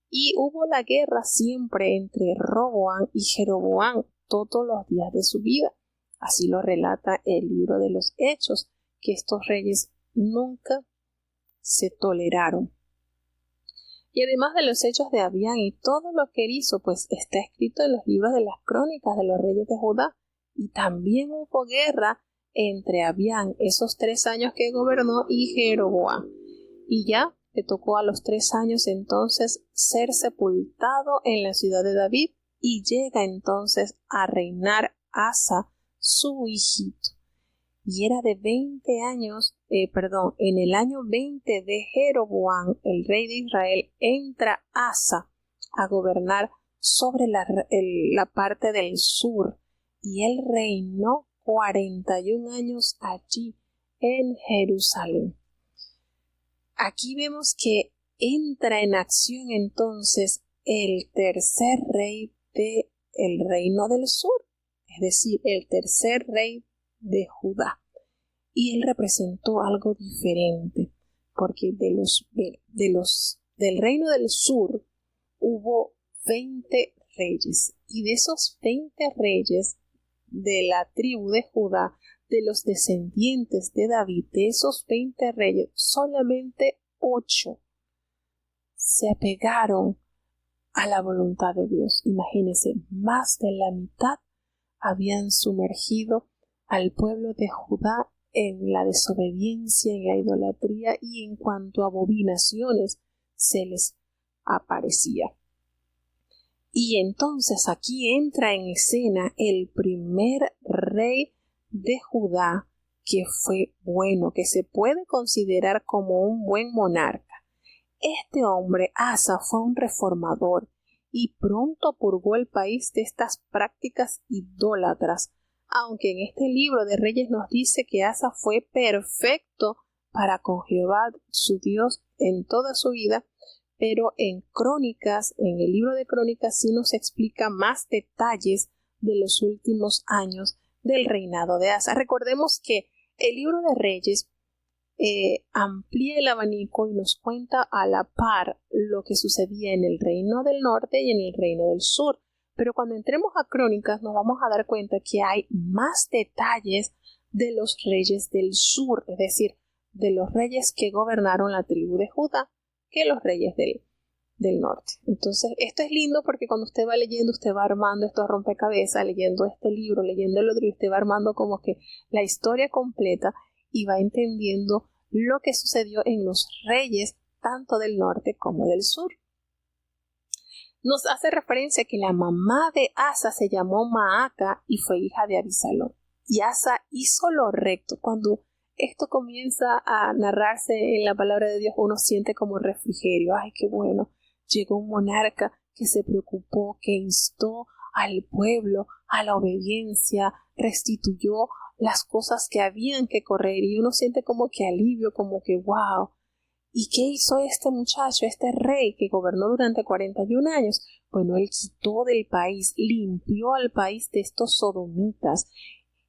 Y hubo la guerra siempre entre Roboam y Jeroboam todos los días de su vida. Así lo relata el libro de los Hechos, que estos reyes nunca se toleraron. Y además de los hechos de Abián y todo lo que él hizo, pues está escrito en los libros de las crónicas de los reyes de Judá. Y también hubo guerra entre Abián, esos 3 años que gobernó, y Jeroboam. Y ya le tocó a los 3 años entonces ser sepultado en la ciudad de David, y llega entonces a reinar Asa, su hijito. Y era de 20 años, en el año 20 de Jeroboam, el rey de Israel, entra Asa a gobernar sobre la parte del sur, y él reinó 41 años allí en Jerusalén. Aquí vemos que entra en acción entonces el tercer rey del reino del sur, es decir, el tercer rey de Judá. Y él representó algo diferente, porque del reino del sur hubo 20 reyes, y de esos 20 reyes de la tribu de Judá, de los descendientes de David, de esos 20 reyes, solamente 8 se apegaron a la voluntad de Dios. Imagínense, más de la mitad habían sumergido al pueblo de Judá en la desobediencia, en la idolatría y en cuanto a abominaciones se les aparecía. Y entonces aquí entra en escena el primer rey de Judá que fue bueno, que se puede considerar como un buen monarca. Este hombre, Asa, fue un reformador y pronto purgó el país de estas prácticas idólatras, aunque en este libro de Reyes nos dice que Asa fue perfecto para con Jehová su Dios en toda su vida, pero en Crónicas, en el libro de Crónicas, sí nos explica más detalles de los últimos años del reinado de Asa. Recordemos que el libro de Reyes amplía el abanico y nos cuenta a la par lo que sucedía en el reino del norte y en el reino del sur. Pero cuando entremos a Crónicas nos vamos a dar cuenta que hay más detalles de los reyes del sur, es decir, de los reyes que gobernaron la tribu de Judá, que los reyes del norte. Entonces, esto es lindo porque cuando usted va leyendo, usted va armando estos rompecabezas, leyendo este libro, leyendo el otro, y usted va armando como que la historia completa y va entendiendo lo que sucedió en los reyes tanto del norte como del sur. nos hace referencia que la mamá de Asa se llamó Maaca y fue hija de Abisalom. Y Asa hizo lo recto. Cuando esto comienza a narrarse en la palabra de Dios, uno siente como refrigerio. ¡Ay, qué bueno! Llegó un monarca que se preocupó, que instó al pueblo a la obediencia, restituyó las cosas que habían que correr y uno siente como que alivio, como que ¡wow! ¿Y qué hizo este muchacho, este rey que gobernó durante 41 años? Bueno, él quitó del país, limpió al país de estos sodomitas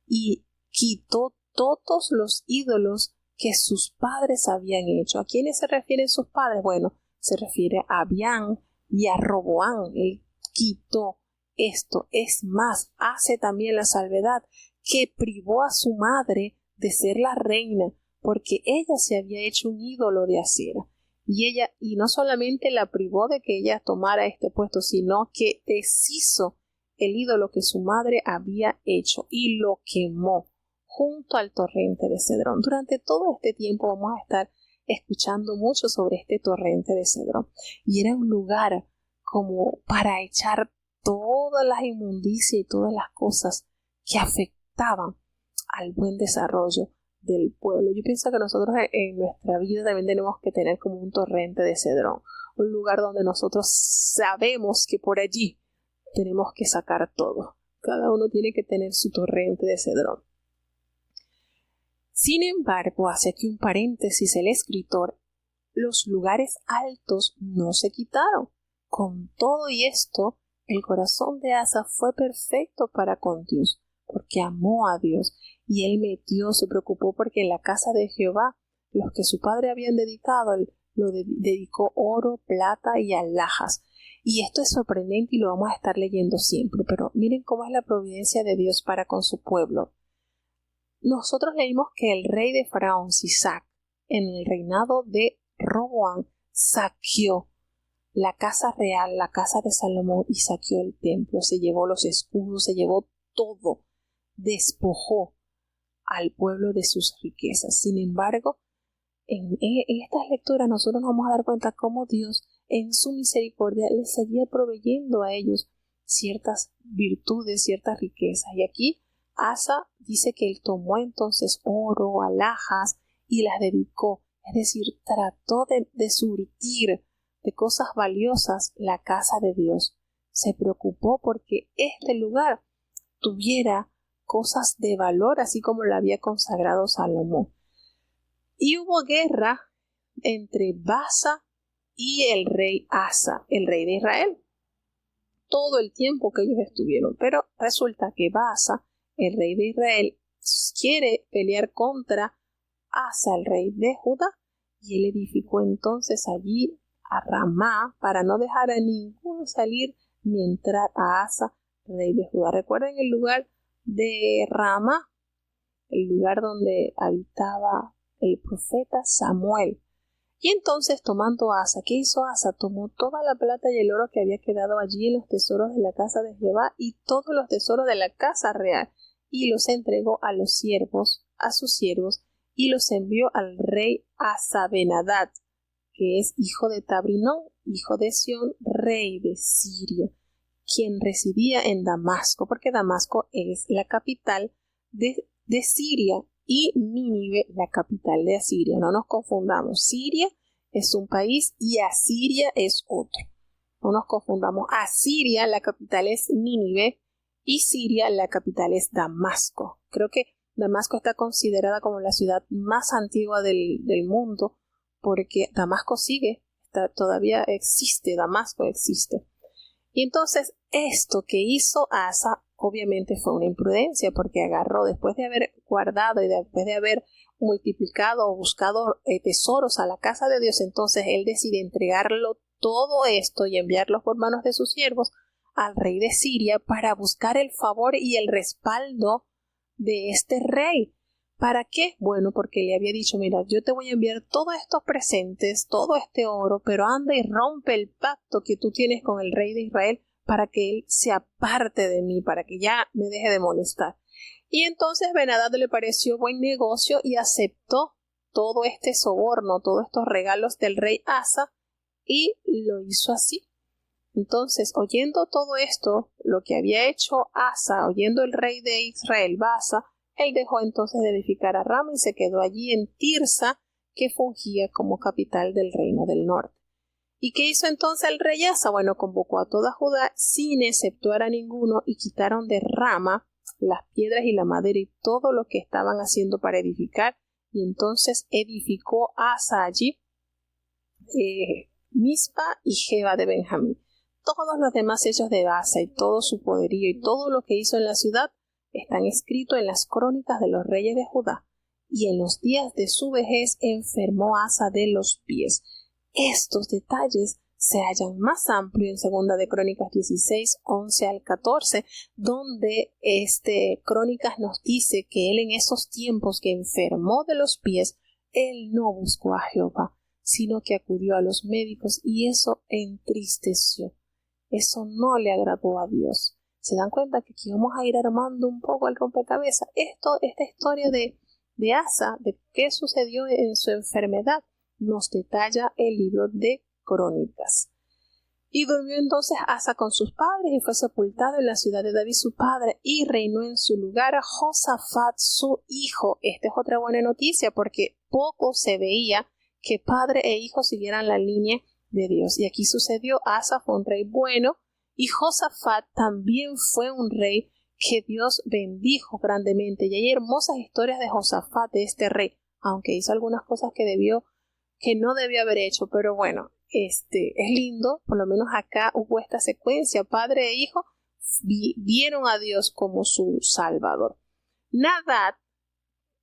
y quitó todos los ídolos que sus padres habían hecho. ¿A quiénes se refieren sus padres? Bueno, se refiere a Abián y a Roboán. Él quitó esto. Es más, hace también la salvedad que privó a su madre de ser la reina, porque ella se había hecho un ídolo de acera. Y no solamente la privó de que ella tomara este puesto, sino que deshizo el ídolo que su madre había hecho y lo quemó junto al torrente de Cedrón. Durante todo este tiempo vamos a estar escuchando mucho sobre este torrente de Cedrón. Y era un lugar como para echar todas las inmundicias y todas las cosas que afectaban al buen desarrollo del pueblo. Yo pienso que nosotros en nuestra vida también tenemos que tener como un torrente de Cedrón, un lugar donde nosotros sabemos que por allí tenemos que sacar todo. Cada uno tiene que tener su torrente de Cedrón. Sin embargo, hace aquí un paréntesis el escritor, los lugares altos no se quitaron. Con todo y esto, el corazón de Asa fue perfecto para con Dios, porque amó a Dios, y él se preocupó porque en la casa de Jehová, los que su padre habían dedicado, dedicó oro, plata y alhajas. Y esto es sorprendente y lo vamos a estar leyendo siempre, pero miren cómo es la providencia de Dios para con su pueblo. Nosotros leímos que el rey de Faraón, Sisac, en el reinado de Roboán, saqueó la casa real, la casa de Salomón, y saqueó el templo, se llevó los escudos, se llevó todo, despojó al pueblo de sus riquezas. Sin embargo, en estas lecturas nosotros nos vamos a dar cuenta cómo Dios en su misericordia les seguía proveyendo a ellos ciertas virtudes, ciertas riquezas. Y aquí Asa dice que él tomó entonces oro, alhajas y las dedicó, es decir, trató de surtir de cosas valiosas la casa de Dios. Se preocupó porque este lugar tuviera cosas de valor, así como lo había consagrado Salomón. Y hubo guerra entre Baasa y el rey Asa, el rey de Israel, todo el tiempo que ellos estuvieron. Pero resulta que Baasa, el rey de Israel, quiere pelear contra Asa, el rey de Judá, y él edificó entonces allí a Ramá para no dejar a ninguno salir ni entrar a Asa, rey de Judá. Recuerden el lugar de Ramá, el lugar donde habitaba el profeta Samuel. Y entonces, tomando Asa, ¿qué hizo Asa? Tomó toda la plata y el oro que había quedado allí en los tesoros de la casa de Jehová y todos los tesoros de la casa real, y los entregó a los siervos, a sus siervos, y los envió al rey Asa-Benadad, que es hijo de Tabrinón, hijo de Sión, rey de Siria, quien residía en Damasco, porque Damasco es la capital de Siria y Nínive la capital de Asiria. No nos confundamos, Siria es un país y Asiria es otro. No nos confundamos, Asiria la capital es Nínive y Siria la capital es Damasco. Creo que Damasco está considerada como la ciudad más antigua del mundo, porque Damasco todavía existe, Damasco existe. Y entonces esto que hizo Asa obviamente fue una imprudencia, porque agarró, después de haber guardado y después de haber multiplicado o buscado tesoros a la casa de Dios, entonces él decide entregarlo todo esto y enviarlos por manos de sus siervos al rey de Siria para buscar el favor y el respaldo de este rey. ¿Para qué? Bueno, porque le había dicho, mira, yo te voy a enviar todos estos presentes, todo este oro, pero anda y rompe el pacto que tú tienes con el rey de Israel para que él se aparte de mí, para que ya me deje de molestar. Y entonces Benadad le pareció buen negocio y aceptó todo este soborno, todos estos regalos del rey Asa, y lo hizo así. Entonces, oyendo todo esto, lo que había hecho Asa, oyendo el rey de Israel, Baasa, él dejó entonces de edificar a Rama y se quedó allí en Tirsa, que fungía como capital del reino del norte. ¿Y qué hizo entonces el rey Asa? Bueno, convocó a toda Judá sin exceptuar a ninguno y quitaron de Rama las piedras y la madera y todo lo que estaban haciendo para edificar, y entonces edificó Asa allí Mizpa y Geba de Benjamín. Todos los demás hechos de Asa y todo su poderío y todo lo que hizo en la ciudad están escritos en las crónicas de los reyes de Judá. Y en los días de su vejez enfermó Asa de los pies. Estos detalles se hallan más amplio en Segunda de Crónicas 16, 11 al 14, donde Crónicas nos dice que él en esos tiempos que enfermó de los pies, él no buscó a Jehová, sino que acudió a los médicos, y eso entristeció. Eso no le agradó a Dios. ¿Se dan cuenta que aquí vamos a ir armando un poco el rompecabezas? Esta historia de Asa, de qué sucedió en su enfermedad, nos detalla el libro de Crónicas. Y durmió entonces Asa con sus padres y fue sepultado en la ciudad de David su padre, y reinó en su lugar a Josafat su hijo. Esta es otra buena noticia, porque poco se veía que padre e hijo siguieran la línea de Dios. Y aquí sucedió. Asa fue un rey bueno, y Josafat también fue un rey que Dios bendijo grandemente. Y hay hermosas historias de Josafat, de este rey, aunque hizo algunas cosas que no debió haber hecho, pero bueno, es lindo. Por lo menos acá hubo esta secuencia: padre e hijo vieron a Dios como su salvador. Nadab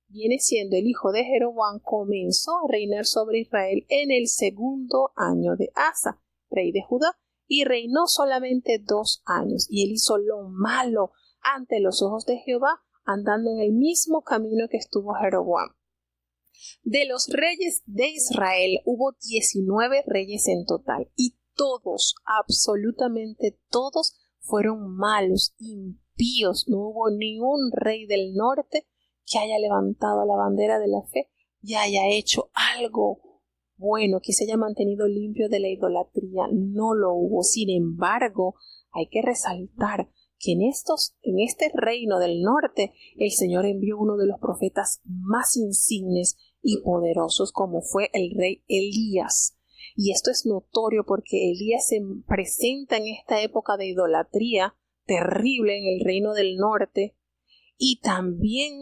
viene siendo el hijo de Jeroboam, comenzó a reinar sobre Israel en el segundo año de Asa, rey de Judá, y reinó solamente 2 años, y él hizo lo malo ante los ojos de Jehová, andando en el mismo camino que estuvo Jeroboam. De los reyes de Israel hubo 19 reyes en total, y todos, absolutamente todos, fueron malos, impíos. No hubo ni un rey del norte que haya levantado la bandera de la fe y haya hecho algo bueno, que se haya mantenido limpio de la idolatría. No lo hubo. Sin embargo, hay que resaltar que en este reino del norte el Señor envió uno de los profetas más insignes y poderosos, como fue el rey Elías. Y esto es notorio porque Elías se presenta en esta época de idolatría terrible en el reino del norte, y también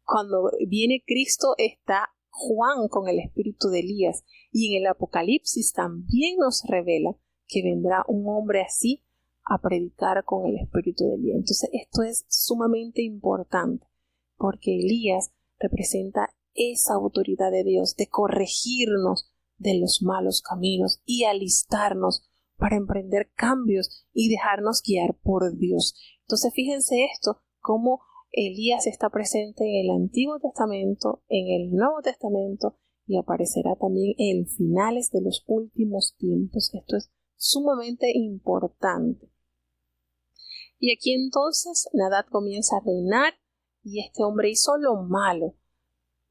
cuando viene Cristo está Juan con el espíritu de Elías, y en el Apocalipsis también nos revela que vendrá un hombre así a predicar con el espíritu de Elías. Entonces esto es sumamente importante, porque Elías representa esa autoridad de Dios de corregirnos de los malos caminos y alistarnos para emprender cambios y dejarnos guiar por Dios. Entonces fíjense esto, cómo Elías está presente en el Antiguo Testamento, en el Nuevo Testamento, y aparecerá también en finales de los últimos tiempos. Esto es sumamente importante. Y aquí entonces Nadab comienza a reinar, y este hombre hizo lo malo.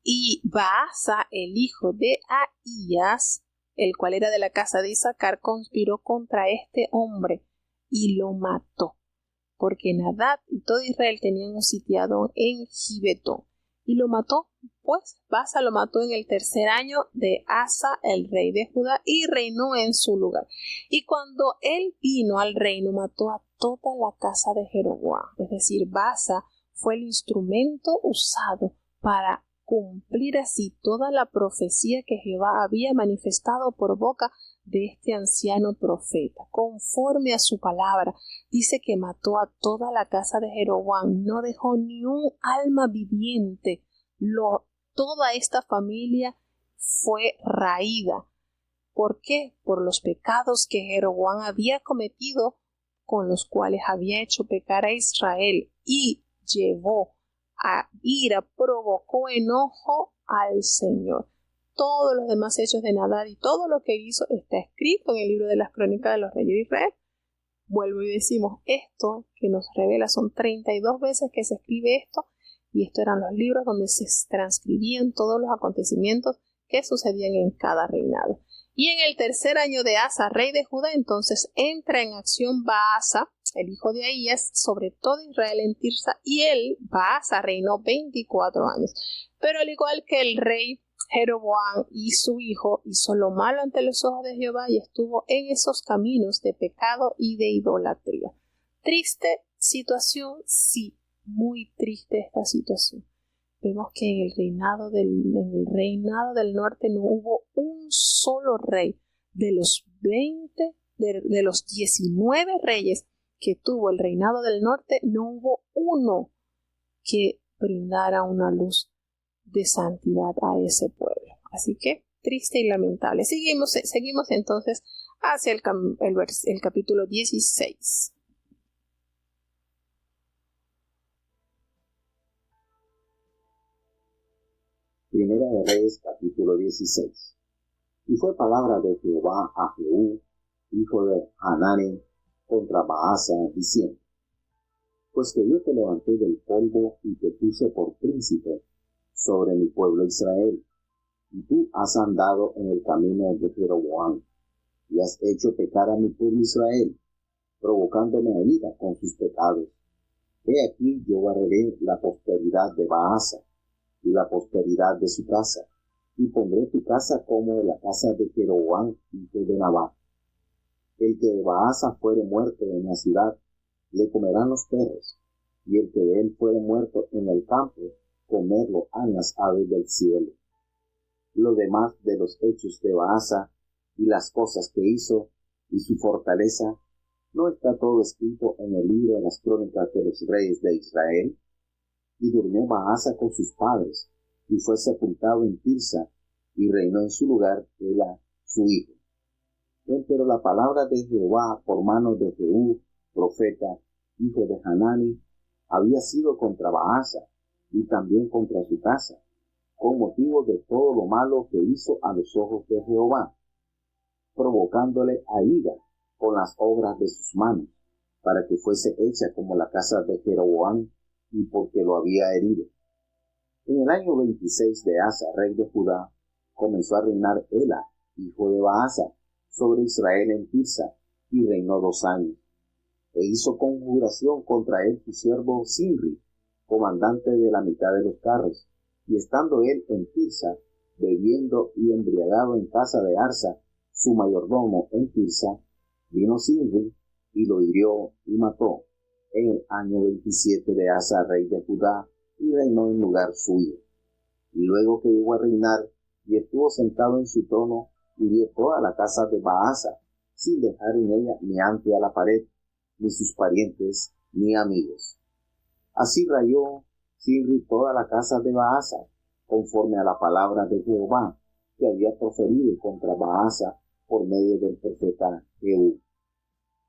Y Baasa, el hijo de Ahías, el cual era de la casa de Isaacar, conspiró contra este hombre y lo mató, porque Nadab y todo Israel tenían un sitiado en Gibetón, y lo mató. Pues Baasa lo mató en el 3er año de Asa, el rey de Judá, y reinó en su lugar. Y cuando él vino al reino, mató a toda la casa de Jeroboam. Es decir, Baasa fue el instrumento usado para cumplir así toda la profecía que Jehová había manifestado por boca de este anciano profeta. Conforme a su palabra, dice que mató a toda la casa de Jeroboam, no dejó ni un alma viviente. Toda esta familia fue raída. ¿Por qué? Por los pecados que Jeroboam había cometido, con los cuales había hecho pecar a Israel, y llevó a ira, provocó enojo al Señor. Todos los demás hechos de Nadab y todo lo que hizo está escrito en el libro de las Crónicas de los Reyes de Israel. Vuelvo y decimos, esto que nos revela, son 32 veces que se escribe esto, y estos eran los libros donde se transcribían todos los acontecimientos que sucedían en cada reinado. Y en el tercer año de Asa, rey de Judá, entonces entra en acción Baasa, el hijo de Ahías, sobre todo Israel en Tirsa, y él, Baasa, reinó 24 años. Pero al igual que el rey Jeroboam y su hijo, hizo lo malo ante los ojos de Jehová y estuvo en esos caminos de pecado y de idolatría. Triste situación, sí, muy triste esta situación. Vemos que en el reinado del norte no hubo un solo rey. De los 19 reyes que tuvo el reinado del norte, no hubo uno que brindara una luz de santidad a ese pueblo. Así que triste y lamentable. Seguimos entonces hacia el capítulo 16. Primera de Reyes, capítulo 16. Y fue palabra de Jehová a Jehú, hijo de Hanani, contra Baasa, diciendo: Pues que yo te levanté del polvo y te puse por príncipe sobre mi pueblo Israel, y tú has andado en el camino de Jeroboam, y has hecho pecar a mi pueblo Israel, provocándome a ira con sus pecados. He aquí yo barreré la posteridad de Baasa y la posteridad de su casa, y pondré tu casa como la casa de Jeroboam, hijo de Nabat. El que de Baasa fuere muerto en la ciudad, le comerán los perros, y el que de él fuere muerto en el campo, comerlo han las aves del cielo. Lo demás de los hechos de Baasa, y las cosas que hizo, y su fortaleza, ¿no está todo escrito en el libro de las crónicas de los reyes de Israel? Y durmió Baasa con sus padres, y fue sepultado en Tirsa, y reinó en su lugar Ela, su hijo. Pero la palabra de Jehová por mano de Jehú, profeta, hijo de Hanani, había sido contra Baasa, y también contra su casa, con motivo de todo lo malo que hizo a los ojos de Jehová, provocándole a ira con las obras de sus manos, para que fuese hecha como la casa de Jeroboam, y porque lo había herido. En el año 26 de Asa, rey de Judá, comenzó a reinar Ela, hijo de Baasa, sobre Israel en Tirsa, y reinó 2 años. E hizo conjuración contra él su siervo Sinri, comandante de la mitad de los carros, y estando él en Tirsa, bebiendo y embriagado en casa de Arsa, su mayordomo en Tirsa, vino Sinri y lo hirió y mató en el año 27 de Asa, rey de Judá, y reinó en lugar suyo. Y luego que llegó a reinar y estuvo sentado en su trono, hirió toda la casa de Baasa, sin dejar en ella ni ante a la pared, ni sus parientes, ni amigos. Así rayó Sinri toda la casa de Baasa, conforme a la palabra de Jehová, que había proferido contra Baasa por medio del profeta Jehú.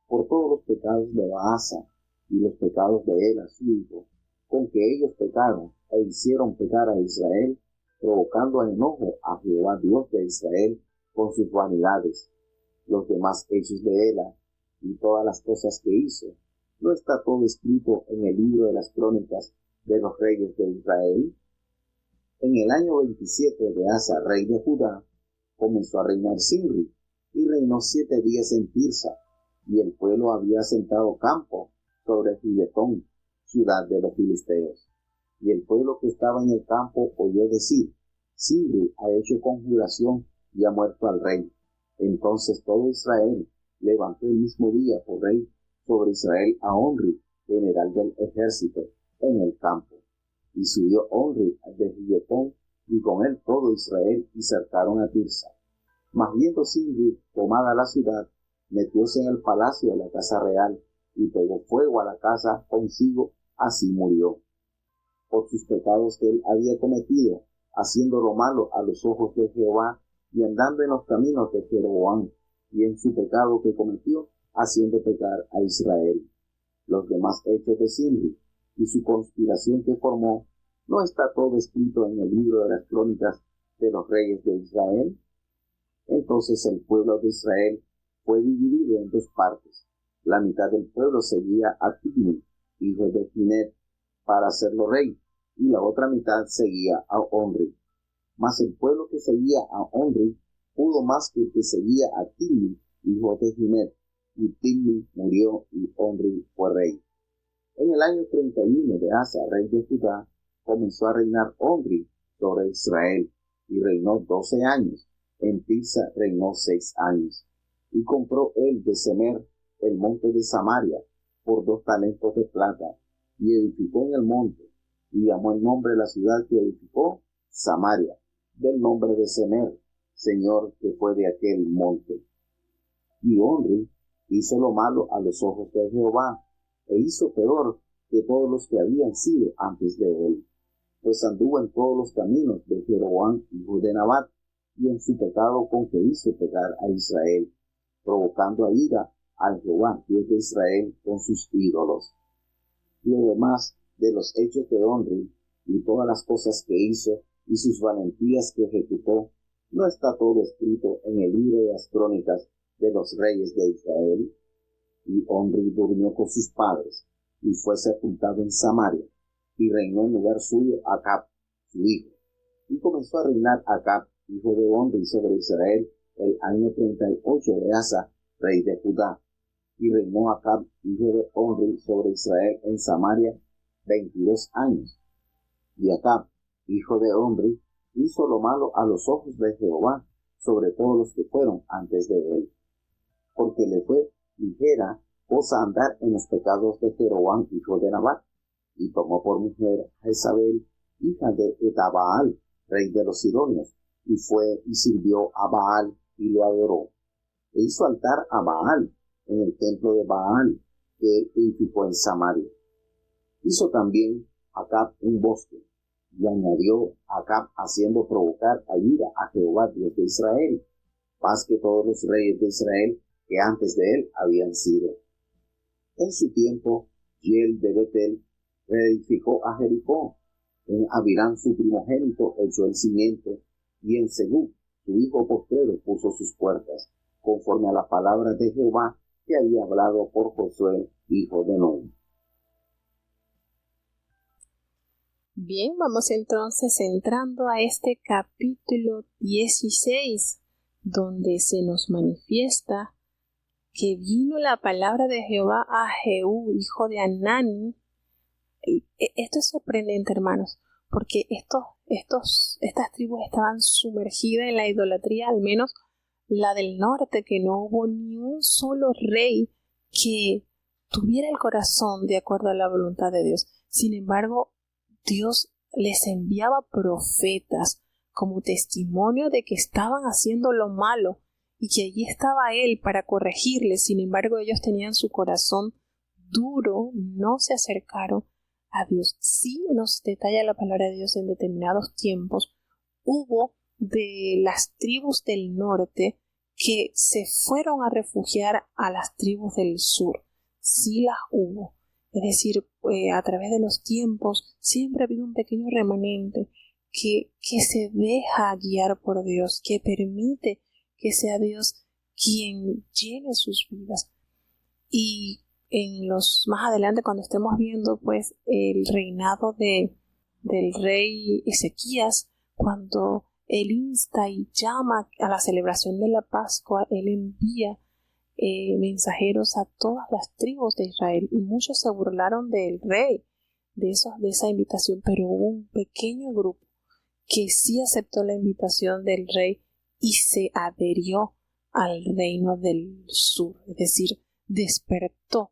Por todos los pecados de Baasa y los pecados de Ela, su hijo, con que ellos pecaron e hicieron pecar a Israel, provocando a enojo a Jehová Dios de Israel con sus vanidades. Los demás hechos de Ela y todas las cosas que hizo, ¿no está todo escrito en el libro de las crónicas de los reyes de Israel? En el año 27 de Asa, rey de Judá, comenzó a reinar Sinri, y reinó 7 días en Tirsa, y el pueblo había asentado campo sobre Gibetón, ciudad de los filisteos. Y el pueblo que estaba en el campo oyó decir: Sinri ha hecho conjuración y ha muerto al rey. Entonces todo Israel levantó el mismo día por rey sobre Israel a Omri, general del ejército, en el campo. Y subió Omri de Gibetón, y con él todo Israel, y cercaron a Tirsa. Mas viendo Sinri tomada la ciudad, metióse en el palacio de la casa real, y pegó fuego a la casa consigo, así murió. Por sus pecados que él había cometido, haciendo lo malo a los ojos de Jehová, y andando en los caminos de Jeroboam, y en su pecado que cometió, haciendo pecar a Israel. Los demás hechos de Sinri, y su conspiración que formó, ¿no está todo escrito en el libro de las crónicas de los reyes de Israel? Entonces el pueblo de Israel fue dividido en 2 partes. La mitad del pueblo seguía a Tigni, hijo de Ginet, para hacerlo rey, y la otra mitad seguía a Omri. Mas el pueblo que seguía a Omri pudo más que el que seguía a Timni, hijo de Gimet, y Timni murió y Omri fue rey. En el año 31 de Asa, rey de Judá, comenzó a reinar Omri sobre Israel, y reinó 12 años. En Tirsa reinó 6 años. Y compró él de Semer el monte de Samaria por 2 talentos de plata, y edificó en el monte, y llamó el nombre de la ciudad que edificó Samaria, del nombre de Semer, señor que fue de aquel monte. Y Omri hizo lo malo a los ojos de Jehová, e hizo peor que todos los que habían sido antes de él, pues anduvo en todos los caminos de Jeroboam, hijo de Nabat, y en su pecado con que hizo pecar a Israel, provocando a ira a Jehová, Dios de Israel, con sus ídolos. Y lo demás de los hechos de Omri, y todas las cosas que hizo, y sus valentías que ejecutó, ¿no está todo escrito en el libro de las crónicas de los reyes de Israel? Y Omri durmió con sus padres, y fue sepultado en Samaria, y reinó en lugar suyo Acab, su hijo. Y comenzó a reinar Acab, hijo de Omri, sobre Israel, el año 38 de Asa, rey de Judá. Y reinó Acab, hijo de Omri, sobre Israel en Samaria 22 años. Y Acab, hijo de Omri, hizo lo malo a los ojos de Jehová, sobre todos los que fueron antes de él, porque le fue ligera cosa andar en los pecados de Jeroboam, hijo de Nabat, y tomó por mujer a Jezabel, hija de Etabaal, rey de los Sidonios, y fue y sirvió a Baal y lo adoró. E hizo altar a Baal en el templo de Baal que él edificó en Samaria. Hizo también Acab un bosque, y añadió Acab haciendo provocar a ira a Jehová, Dios de Israel, más que todos los reyes de Israel que antes de él habían sido. En su tiempo, Hiel de Betel reedificó a Jericó. En Abirán su primogénito echó el cimiento, y en Segub su hijo postrero puso sus puertas, conforme a la palabra de Jehová que había hablado por Josué, hijo de Nun. Bien, vamos entonces entrando a este capítulo 16, donde se nos manifiesta que vino la palabra de Jehová a Jehú, hijo de Anani. Esto es sorprendente, hermanos, porque estas tribus estaban sumergidas en la idolatría, al menos la del norte, que no hubo ni un solo rey que tuviera el corazón de acuerdo a la voluntad de Dios. Sin embargo, Dios les enviaba profetas como testimonio de que estaban haciendo lo malo y que allí estaba Él para corregirles. Sin embargo, ellos tenían su corazón duro, no se acercaron a Dios. Sí nos detalla la palabra de Dios en determinados tiempos. Hubo de las tribus del norte que se fueron a refugiar a las tribus del sur. Sí las hubo. Es decir, a través de los tiempos siempre ha habido un pequeño remanente que se deja guiar por Dios, que permite que sea Dios quien llene sus vidas. Y más adelante, cuando estemos viendo pues el reinado del rey Ezequías, cuando él insta y llama a la celebración de la Pascua, él envía mensajeros a todas las tribus de Israel, y muchos se burlaron del rey de esa invitación, pero hubo un pequeño grupo que sí aceptó la invitación del rey y se adherió al reino del sur, es decir, despertó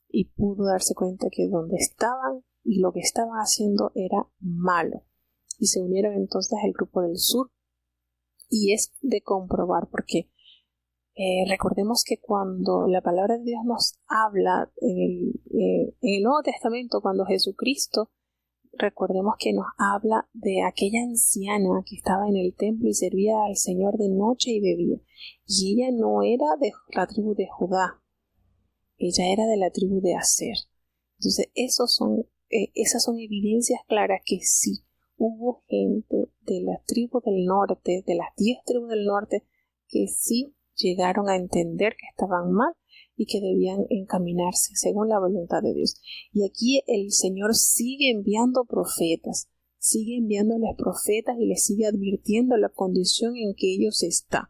y pudo darse cuenta que donde estaban y lo que estaban haciendo era malo, y se unieron entonces al grupo del sur. Y es de comprobar, porque recordemos que cuando la palabra de Dios nos habla en el Nuevo Testamento, cuando Jesucristo, recordemos que nos habla de aquella anciana que estaba en el templo y servía al Señor de noche y de día, y ella no era de la tribu de Judá, ella era de la tribu de Aser. Entonces esas son evidencias claras que sí hubo gente de la tribu del norte, de las 10 tribus del norte, que sí llegaron a entender que estaban mal y que debían encaminarse según la voluntad de Dios. Y aquí el Señor sigue enviando profetas, sigue enviándoles profetas y les sigue advirtiendo la condición en que ellos están.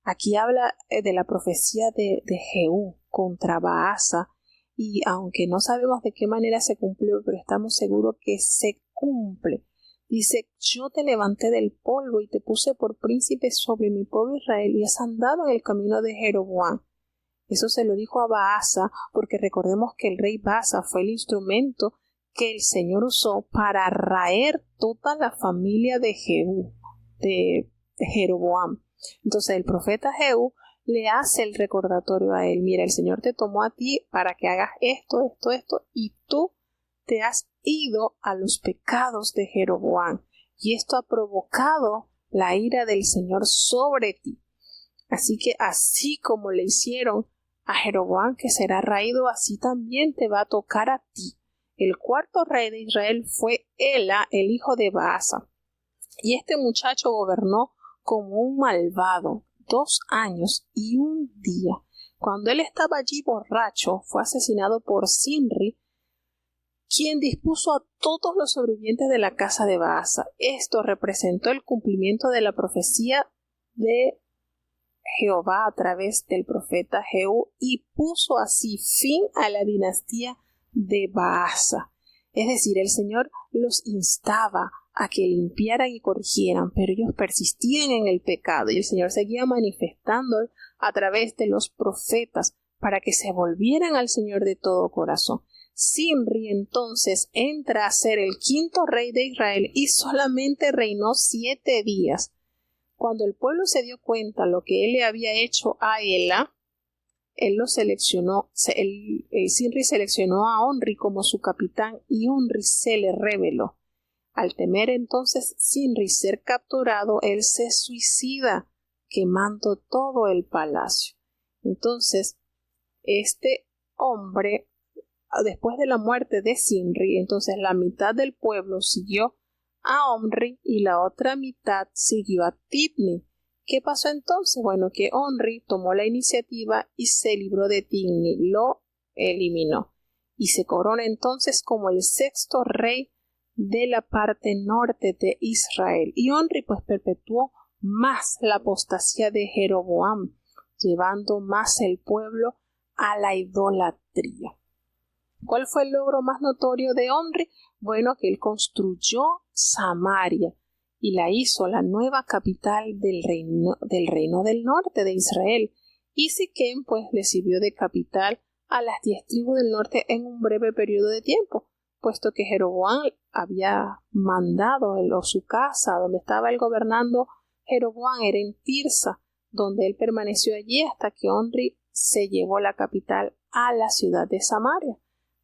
Aquí habla de la profecía de Jehú contra Baasa, y aunque no sabemos de qué manera se cumplió, pero estamos seguros que se cumple. Dice: yo te levanté del polvo y te puse por príncipe sobre mi pueblo Israel, y has andado en el camino de Jeroboam. Eso se lo dijo a Baasa, porque recordemos que el rey Baasa fue el instrumento que el Señor usó para raer toda la familia de Jehú, de Jeroboam. Entonces el profeta Jehú le hace el recordatorio a él: mira, el Señor te tomó a ti para que hagas esto, y tú te has ido a los pecados de Jeroboam, y esto ha provocado la ira del Señor sobre ti. Así que así como le hicieron a Jeroboam, que será raído, así también te va a tocar a ti. El cuarto rey de Israel fue Ela, el hijo de Baasa, y este muchacho gobernó como un malvado 2 años y 1 día. Cuando él estaba allí borracho, fue asesinado por Zimri, quien dispuso a todos los sobrevivientes de la casa de Baasa. Esto representó el cumplimiento de la profecía de Jehová a través del profeta Jehú, y puso así fin a la dinastía de Baasa. Es decir, el Señor los instaba a que limpiaran y corrigieran, pero ellos persistían en el pecado, y el Señor seguía manifestando a través de los profetas para que se volvieran al Señor de todo corazón. Zimri entonces entra a ser el 5º rey de Israel y solamente reinó 7 días. Cuando el pueblo se dio cuenta lo que él le había hecho a Ela, él lo seleccionó, Zimri seleccionó a Onri como su capitán, y Onri se le rebeló. Al temer entonces Zimri ser capturado, él se suicida, quemando todo el palacio. Entonces, este hombre, después de la muerte de Zimri, entonces la mitad del pueblo siguió a Omri y la otra mitad siguió a Tibni. ¿Qué pasó entonces? Bueno, que Omri tomó la iniciativa y se libró de Tibni, lo eliminó, y se corona entonces como el 6º rey de la parte norte de Israel. Y Omri pues perpetuó más la apostasía de Jeroboam, llevando más el pueblo a la idolatría. ¿Cuál fue el logro más notorio de Omri? Bueno, que él construyó Samaria y la hizo la nueva capital del reino del norte de Israel. Y Siquem pues le sirvió de capital a las 10 tribus del norte en un breve periodo de tiempo, puesto que Jeroboam había mandado su casa, donde estaba él gobernando. Jeroboam era en Tirsa, donde él permaneció allí hasta que Omri se llevó la capital a la ciudad de Samaria.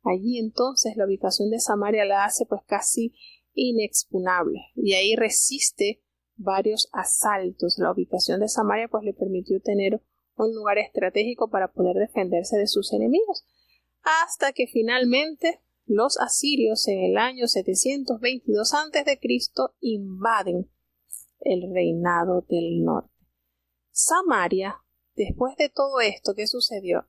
Allí entonces la ubicación de Samaria la hace pues casi inexpugnable, y ahí resiste varios asaltos. La ubicación de Samaria pues le permitió tener un lugar estratégico para poder defenderse de sus enemigos, hasta que finalmente los asirios en el año 722 a.C. invaden el reinado del norte. Samaria, después de todo esto que sucedió,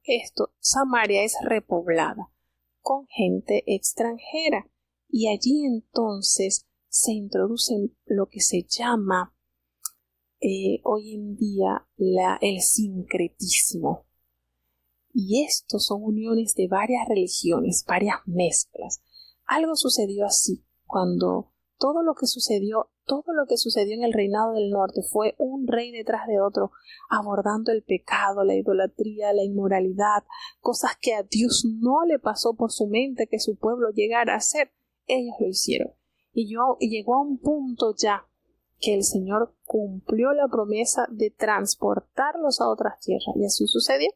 Samaria es repoblada con gente extranjera, y allí entonces se introduce lo que se llama hoy en día el sincretismo. Y estos son uniones de varias religiones, varias mezclas. Algo sucedió así cuando todo lo que sucedió en el reinado del norte fue un rey detrás de otro, abordando el pecado, la idolatría, la inmoralidad, cosas que a Dios no le pasó por su mente que su pueblo llegara a hacer. Ellos lo hicieron. Y llegó a un punto ya que el Señor cumplió la promesa de transportarlos a otras tierras, y así sucedió.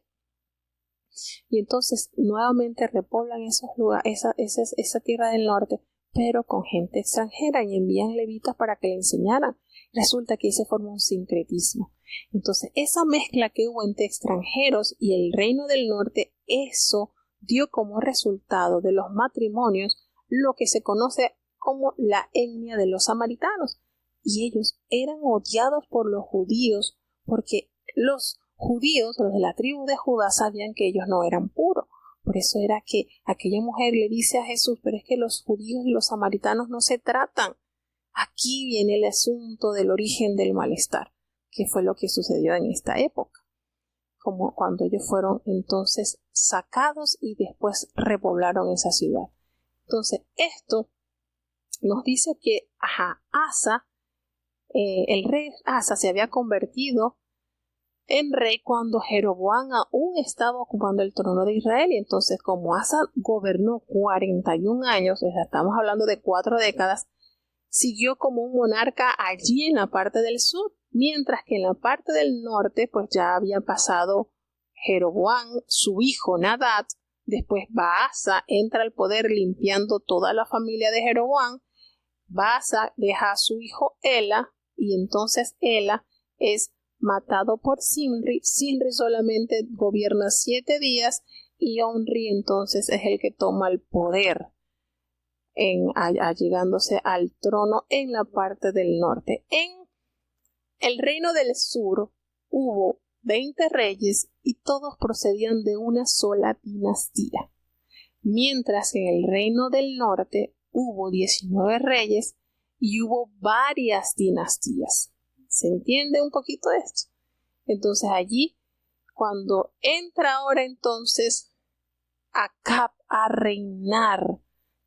Y entonces nuevamente repoblan esos lugares, esa tierra del norte, pero con gente extranjera, y envían levitas para que le enseñaran. Resulta que ahí se formó un sincretismo. Entonces esa mezcla que hubo entre extranjeros y el reino del norte, eso dio como resultado de los matrimonios lo que se conoce como la etnia de los samaritanos, y ellos eran odiados por los judíos porque los judíos, los de la tribu de Judá, sabían que ellos no eran puros. Por eso era que aquella mujer le dice a Jesús: pero es que los judíos y los samaritanos no se tratan. Aquí viene el asunto del origen del malestar, que fue lo que sucedió en esta época, como cuando ellos fueron entonces sacados y después repoblaron esa ciudad. Entonces, esto nos dice que Asa, el rey Asa se había convertido en rey cuando Jeroboam aún estaba ocupando el trono de Israel, y entonces como Asa gobernó 41 años, o sea, estamos hablando de 4 décadas, siguió como un monarca allí en la parte del sur, mientras que en la parte del norte pues ya había pasado Jeroboam, su hijo Nadab, después Baasa entra al poder limpiando toda la familia de Jeroboam, Baasa deja a su hijo Ela, y entonces Ela es matado por Zimri. Zimri solamente gobierna 7 días y Omri entonces es el que toma el poder llegándose al trono en la parte del norte. En el reino del sur hubo 20 reyes y todos procedían de una sola dinastía, mientras que en el reino del norte hubo 19 reyes y hubo varias dinastías. ¿Se entiende un poquito esto? Entonces allí, cuando entra ahora entonces Acab a reinar,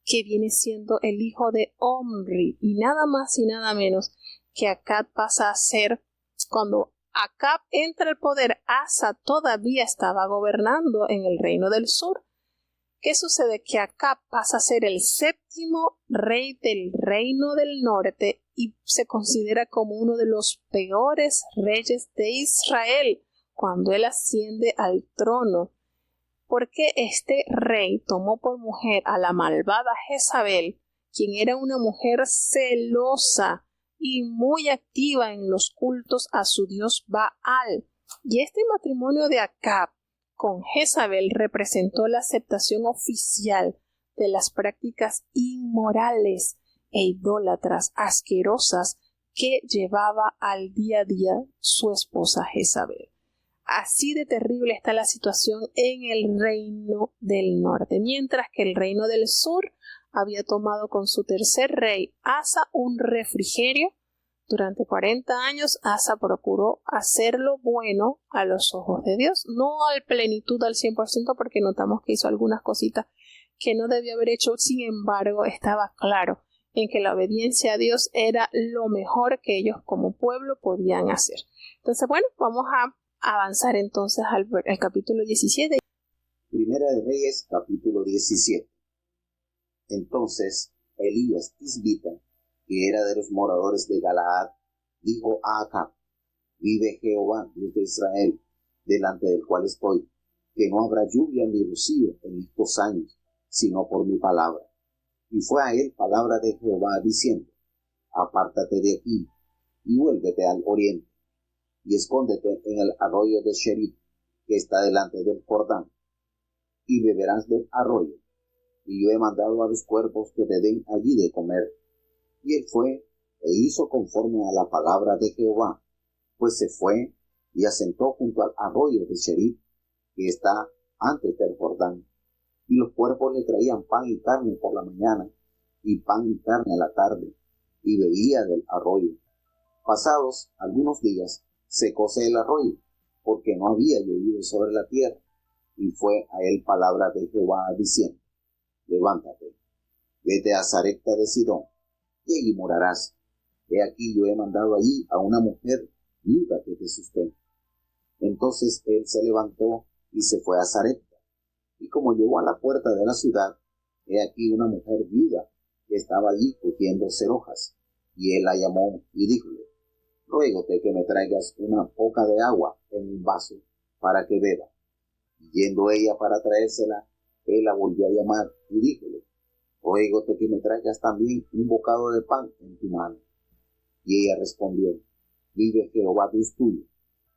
que viene siendo el hijo de Omri, y nada más y nada menos que Acab pasa a ser, cuando Acab entra al poder, Asa todavía estaba gobernando en el reino del sur. ¿Qué sucede? Que Acab pasa a ser el 7º rey del reino del norte y se considera como uno de los peores reyes de Israel cuando él asciende al trono, porque este rey tomó por mujer a la malvada Jezabel, quien era una mujer celosa y muy activa en los cultos a su dios Baal. Y este matrimonio de Acab con Jezabel representó la aceptación oficial de las prácticas inmorales e idólatras asquerosas que llevaba al día a día su esposa Jezabel. Así de terrible está la situación en el reino del norte, mientras que el reino del sur había tomado con su tercer rey, Asa, un refrigerio. Durante 40 años Asa procuró hacer lo bueno a los ojos de Dios, no al plenitud al 100%, porque notamos que hizo algunas cositas que no debió haber hecho. Sin embargo, estaba claro en que la obediencia a Dios era lo mejor que ellos como pueblo podían hacer. Entonces, bueno, vamos a avanzar entonces al capítulo 17. Primera de Reyes, capítulo 17. Entonces Elías Tisbita, que era de los moradores de Galaad, dijo a Acab: vive Jehová, Dios de Israel, delante del cual estoy, que no habrá lluvia ni rocío en estos años, sino por mi palabra. Y fue a él palabra de Jehová diciendo: apártate de aquí y vuélvete al oriente, y escóndete en el arroyo de Cherit, que está delante del Jordán, y beberás del arroyo, y yo he mandado a los cuervos que te den allí de comer. Y él fue e hizo conforme a la palabra de Jehová, pues se fue y asentó junto al arroyo de Cherit, que está antes del Jordán. Y los cuervos le traían pan y carne por la mañana, y pan y carne a la tarde, y bebía del arroyo. Pasados algunos días, secóse el arroyo, porque no había llovido sobre la tierra, y fue a él palabra de Jehová diciendo: levántate, vete a Sarepta de Sidón, y allí morarás. He aquí yo he mandado allí a una mujer viuda que te sustente. Entonces él se levantó y se fue a Sarepta, y como llegó a la puerta de la ciudad, he aquí una mujer viuda que estaba allí cogiendo cerojas, y él la llamó y díjole: ruégote que me traigas una poca de agua en un vaso para que beba. Y yendo ella para traérsela, él la volvió a llamar y díjole: ruégote que me traigas también un bocado de pan en tu mano. Y ella respondió: vive Jehová Dios tuyo,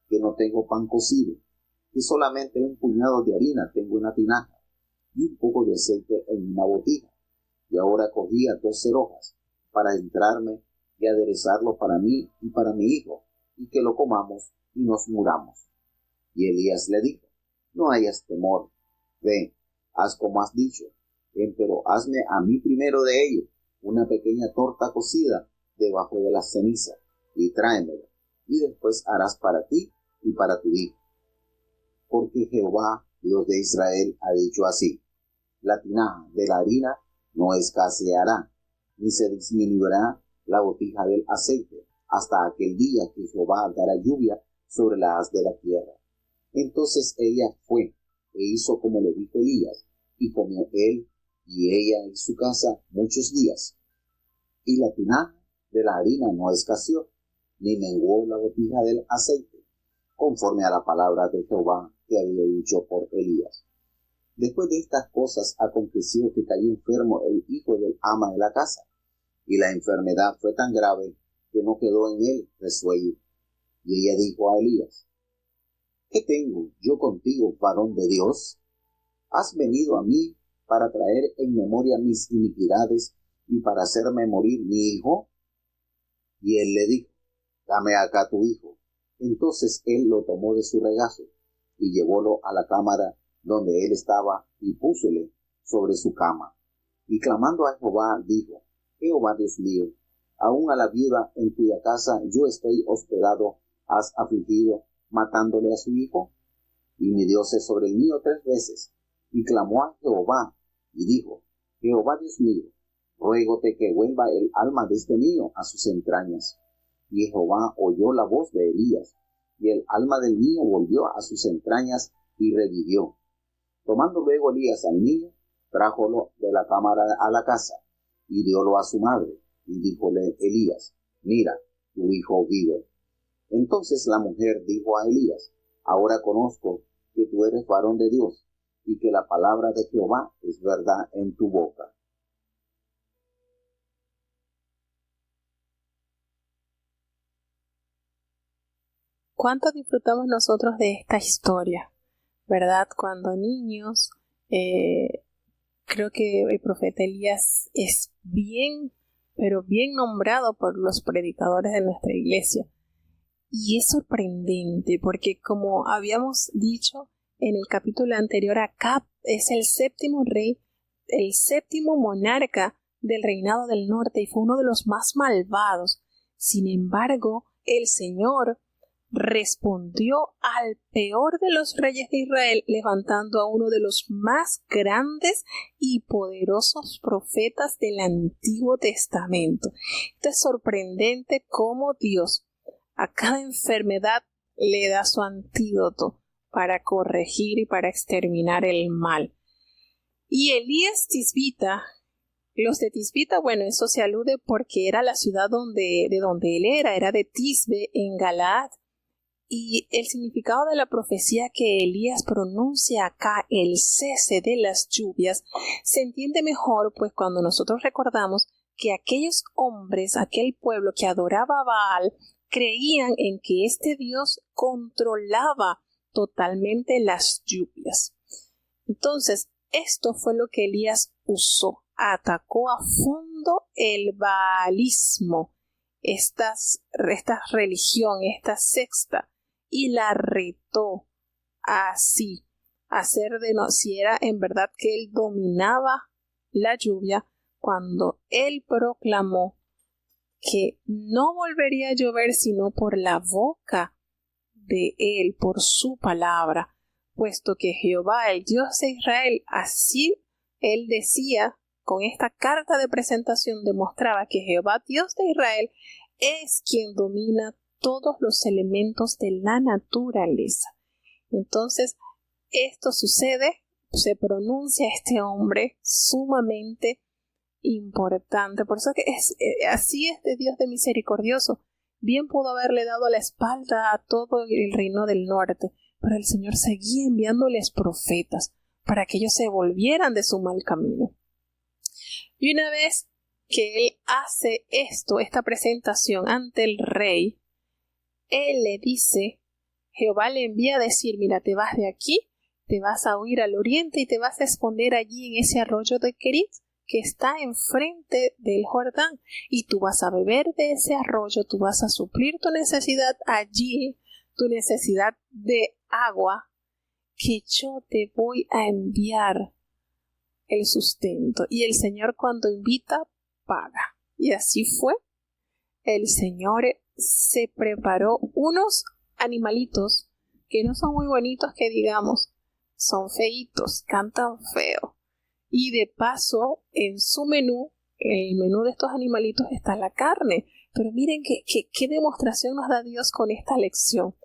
que no tengo pan cocido, que solamente un puñado de harina tengo en la tinaja, y un poco de aceite en una botija. Y ahora cogía 2 cerojas para entrarme y aderezarlo para mí y para mi hijo, y que lo comamos y nos muramos. Y Elías le dijo: no hayas temor, ve, haz como has dicho, pero hazme a mí primero de ello una pequeña torta cocida debajo de la ceniza, y tráemelo, y después harás para ti y para tu hijo. Porque Jehová, Dios de Israel, ha dicho así: la tinaja de la harina no escaseará, ni se disminuirá la botija del aceite, hasta aquel día que Jehová dará lluvia sobre la haz de la tierra. Entonces ella fue e hizo como le dijo Elías, y comió él y ella y su casa muchos días. Y la tinaja de la harina no escaseó, ni menguó la botija del aceite, conforme a la palabra de Jehová que había dicho por Elías. Después de estas cosas aconteció que cayó enfermo el hijo del ama de la casa, y la enfermedad fue tan grave que no quedó en él resuello. Y ella dijo a Elías: ¿qué tengo yo contigo, varón de Dios? ¿Has venido a mí para traer en memoria mis iniquidades y para hacerme morir mi hijo? Y él le dijo: dame acá tu hijo. Entonces él lo tomó de su regazo y llevólo a la cámara donde él estaba y púsole sobre su cama. Y clamando a Jehová, dijo: Jehová Dios mío, aun a la viuda en cuya casa yo estoy hospedado has afligido, matándole a su hijo. Y midióse sobre el mío 3 veces, y clamó a Jehová, y dijo: Jehová Dios mío, ruégote que vuelva el alma de este niño a sus entrañas. Y Jehová oyó la voz de Elías, y el alma del niño volvió a sus entrañas y revivió. Tomando luego Elías al niño, trájolo de la cámara a la casa, y diólo a su madre, y díjole Elías: mira, tu hijo vive. Entonces la mujer dijo a Elías: ahora conozco que tú eres varón de Dios, y que la palabra de Jehová es verdad en tu boca. ¿Cuánto disfrutamos nosotros de esta historia? ¿Verdad? Cuando niños, creo que el profeta Elías es bien, pero bien nombrado por los predicadores de nuestra iglesia. Y es sorprendente porque, como habíamos dicho en el capítulo anterior, Acab es el 7º rey, el 7º monarca del reinado del norte y fue uno de los más malvados. Sin embargo, el Señor respondió al peor de los reyes de Israel, levantando a uno de los más grandes y poderosos profetas del Antiguo Testamento. Esto es sorprendente cómo Dios a cada enfermedad le da su antídoto para corregir y para exterminar el mal. Y Elías Tisbita, los de Tisbita, bueno, eso se alude porque era la ciudad de donde él era de Tisbe en Galaad. Y el significado de la profecía que Elías pronuncia acá, el cese de las lluvias, se entiende mejor pues cuando nosotros recordamos que aquellos hombres, aquel pueblo que adoraba a Baal, creían en que este Dios controlaba totalmente las lluvias. Entonces, esto fue lo que Elías usó. Atacó a fondo el baalismo, esta religión, esta secta, y la retó así, hacer de no, si era en verdad que él dominaba la lluvia, cuando él proclamó que no volvería a llover sino por la boca de él, por su palabra, puesto que Jehová, el Dios de Israel, así él decía, con esta carta de presentación demostraba que Jehová, Dios de Israel, es quien domina todos los elementos de la naturaleza. Entonces, esto sucede, se pronuncia este hombre sumamente importante. Por eso que así es de Dios de misericordioso. Bien pudo haberle dado la espalda a todo el reino del norte, pero el Señor seguía enviándoles profetas para que ellos se volvieran de su mal camino. Y una vez que él hace esta presentación ante el rey, él le dice, Jehová le envía a decir, mira, te vas de aquí, te vas a huir al oriente y te vas a esconder allí en ese arroyo de Kerit que está enfrente del Jordán, y tú vas a beber de ese arroyo, tú vas a suplir tu necesidad allí, tu necesidad de agua, que yo te voy a enviar el sustento. Y el Señor, cuando invita, paga. Y así fue. el Señor se preparó unos animalitos que no son muy bonitos, que digamos, son feitos, cantan feo. Y de paso, en su menú, el menú de estos animalitos está la carne. Pero miren qué demostración nos da Dios con esta lección.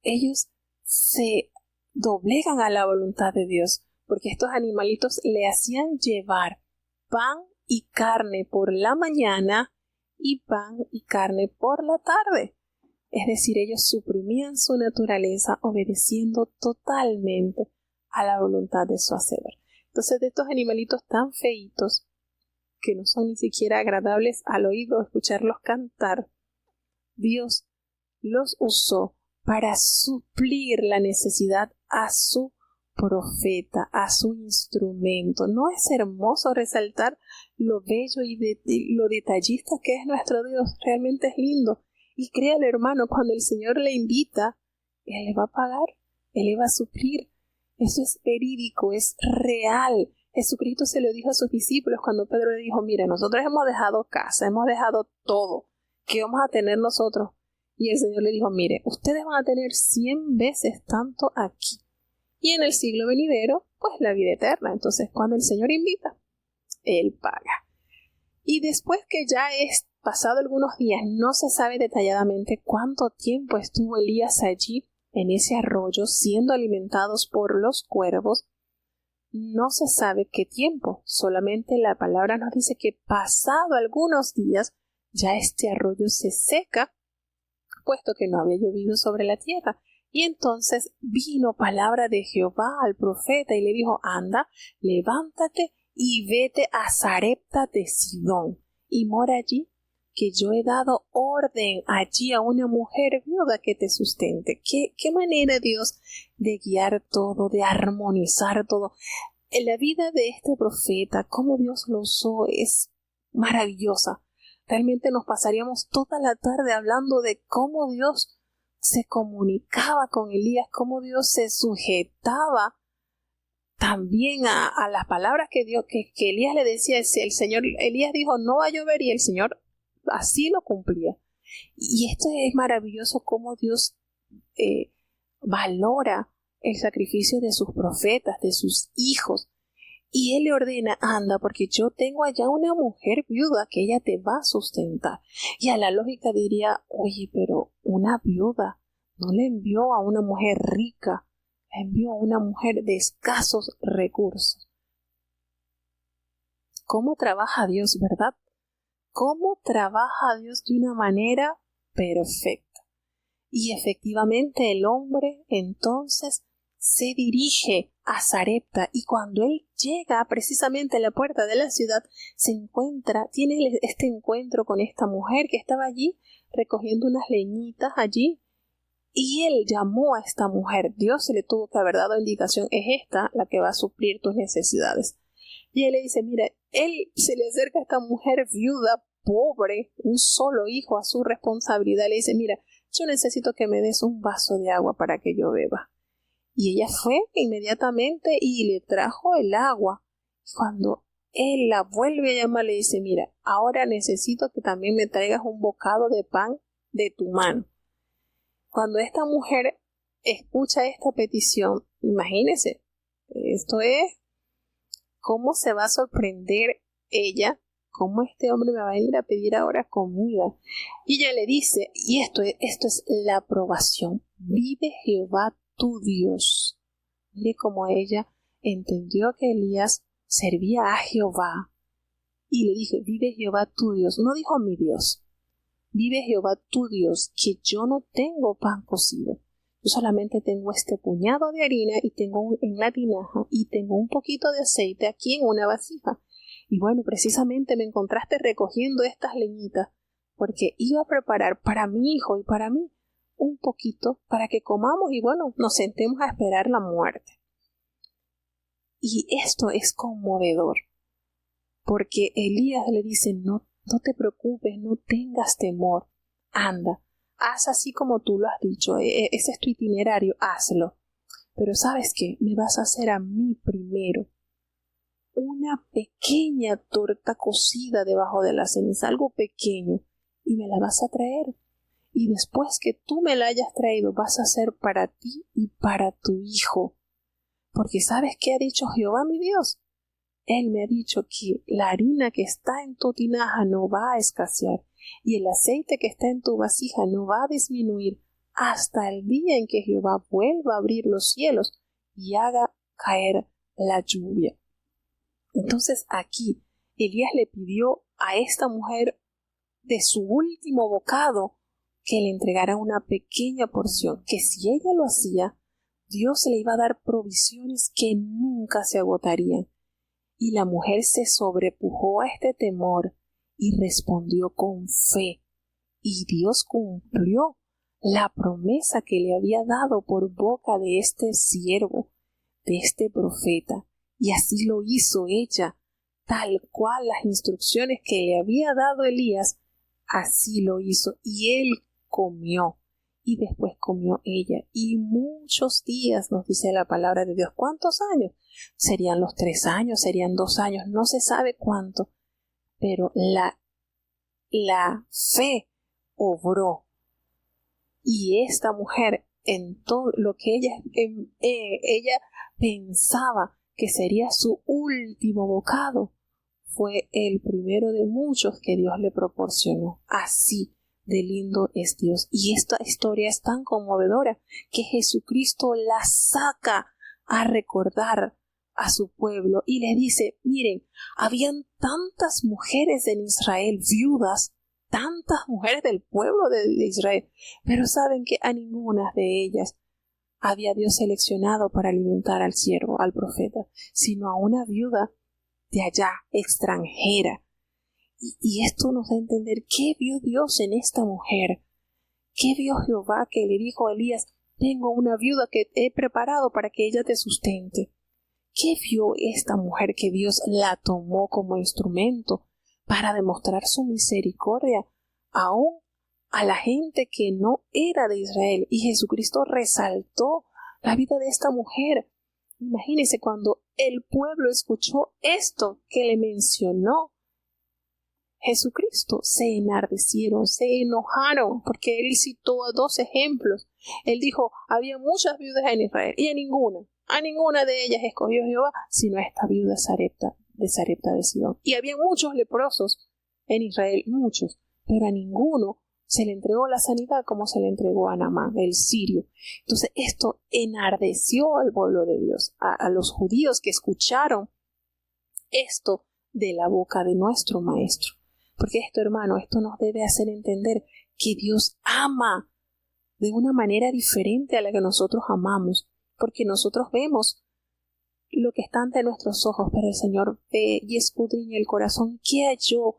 Ellos se doblegan a la voluntad de Dios, porque estos animalitos le hacían llevar pan y carne por la mañana y pan y carne por la tarde. Es decir, ellos suprimían su naturaleza obedeciendo totalmente a la voluntad de su Hacedor. Entonces, de estos animalitos tan feitos, que no son ni siquiera agradables al oído escucharlos cantar, Dios los usó para suplir la necesidad a su profeta, a su instrumento. ¿No es hermoso resaltar lo bello y lo detallista que es nuestro Dios? Realmente es lindo. Y créale, hermano, cuando el Señor le invita, Él le va a pagar, Él le va a suplir. Eso es verídico, es real. Jesucristo se lo dijo a sus discípulos cuando Pedro le dijo, mira, nosotros hemos dejado casa, hemos dejado todo. ¿Qué vamos a tener nosotros? Y el Señor le dijo, mire, ustedes van a tener 100 veces tanto aquí. Y en el siglo venidero, pues la vida eterna. Entonces, cuando el Señor invita, Él paga. Y después que ya es pasado algunos días, no se sabe detalladamente cuánto tiempo estuvo Elías allí, en ese arroyo, siendo alimentados por los cuervos. No se sabe qué tiempo, solamente la palabra nos dice que pasado algunos días, ya este arroyo se seca, puesto que no había llovido sobre la tierra. Y entonces vino palabra de Jehová al profeta y le dijo, anda, levántate y vete a Sarepta de Sidón y mora allí, que yo he dado orden allí a una mujer viuda que te sustente. ¿Qué manera, Dios, de guiar todo, de armonizar todo? En la vida de este profeta, cómo Dios lo usó, es maravillosa. Realmente nos pasaríamos toda la tarde hablando de cómo Dios se comunicaba con Elías, cómo Dios se sujetaba también a las palabras que Elías le decía. El Señor, Elías dijo, no va a llover, y el Señor así lo cumplía. Y esto es maravilloso, cómo Dios valora el sacrificio de sus profetas, de sus hijos. Y Él le ordena, anda, porque yo tengo allá una mujer viuda que ella te va a sustentar. Y a la lógica diría, oye, pero una viuda no le envió a una mujer rica, le envió a una mujer de escasos recursos. ¿Cómo trabaja Dios, verdad? ¿Cómo trabaja Dios de una manera perfecta? Y efectivamente el hombre entonces se dirige a Sarepta, y cuando él llega precisamente a la puerta de la ciudad, tiene este encuentro con esta mujer que estaba allí recogiendo unas leñitas allí, y él llamó a esta mujer. Dios se le tuvo que haber dado indicación, es esta la que va a suplir tus necesidades. Y él le dice, mira, él se le acerca a esta mujer viuda, pobre, un solo hijo a su responsabilidad, le dice, mira, yo necesito que me des un vaso de agua para que yo beba. Y ella fue inmediatamente y le trajo el agua. Cuando él la vuelve a llamar, le dice, mira, ahora necesito que también me traigas un bocado de pan de tu mano. Cuando esta mujer escucha esta petición, imagínense, esto es cómo se va a sorprender ella, cómo este hombre me va a ir a pedir ahora comida. Y ella le dice, y esto es la aprobación, vive Jehová tu Dios. Mire cómo ella entendió que Elías servía a Jehová y le dijo, vive Jehová tu Dios. No dijo mi Dios, vive Jehová tu Dios, que yo no tengo pan cocido. Yo solamente tengo este puñado de harina y tengo en la tinaja y tengo un poquito de aceite aquí en una vasija. Y bueno, precisamente me encontraste recogiendo estas leñitas porque iba a preparar para mi hijo y para mí un poquito para que comamos y bueno, nos sentemos a esperar la muerte. Y esto es conmovedor, porque Elías le dice, no te preocupes, no tengas temor, anda, haz así como tú lo has dicho, ese es tu itinerario, hazlo. Pero ¿sabes qué? Me vas a hacer a mí primero una pequeña torta cocida debajo de la ceniza, algo pequeño, y me la vas a traer. Y después que tú me la hayas traído, vas a hacer para ti y para tu hijo. Porque ¿sabes qué ha dicho Jehová mi Dios? Él me ha dicho que la harina que está en tu tinaja no va a escasear y el aceite que está en tu vasija no va a disminuir hasta el día en que Jehová vuelva a abrir los cielos y haga caer la lluvia. Entonces aquí Elías le pidió a esta mujer de su último bocado que le entregara una pequeña porción, que si ella lo hacía, Dios le iba a dar provisiones que nunca se agotarían. Y la mujer se sobrepujó a este temor y respondió con fe. Y Dios cumplió la promesa que le había dado por boca de este siervo, de este profeta. Y así lo hizo ella, tal cual las instrucciones que le había dado Elías, así lo hizo. Y él comió. Y después comió ella. Y muchos días, nos dice la palabra de Dios. ¿Cuántos años? Serían los 3 años, serían 2 años, no se sabe cuánto. Pero la fe obró. Y esta mujer, en todo lo que ella pensaba que sería su último bocado, fue el primero de muchos que Dios le proporcionó. Así de lindo es Dios. Y esta historia es tan conmovedora que Jesucristo la saca a recordar a su pueblo y le dice, miren, habían tantas mujeres en Israel, viudas, tantas mujeres del pueblo de Israel, pero saben que a ninguna de ellas había Dios seleccionado para alimentar al siervo, al profeta, sino a una viuda de allá, extranjera. Y esto nos da a entender qué vio Dios en esta mujer, qué vio Jehová que le dijo a Elías, tengo una viuda que he preparado para que ella te sustente. ¿Qué vio esta mujer que Dios la tomó como instrumento para demostrar su misericordia aún a la gente que no era de Israel? Y Jesucristo resaltó la vida de esta mujer. Imagínense cuando el pueblo escuchó esto que le mencionó Jesucristo, se enardecieron, se enojaron, porque él citó 2 ejemplos. Él dijo, había muchas viudas en Israel y a ninguna de ellas escogió Jehová, sino a esta viuda de Sarepta de Sidón. Y había muchos leprosos en Israel, muchos, pero a ninguno se le entregó la sanidad como se le entregó a Naamán, el sirio. Entonces esto enardeció al pueblo de Dios, a los judíos que escucharon esto de la boca de nuestro Maestro. Porque esto, hermano, esto nos debe hacer entender que Dios ama de una manera diferente a la que nosotros amamos, porque nosotros vemos lo que está ante nuestros ojos, pero el Señor ve y escudriña el corazón. ¿Qué halló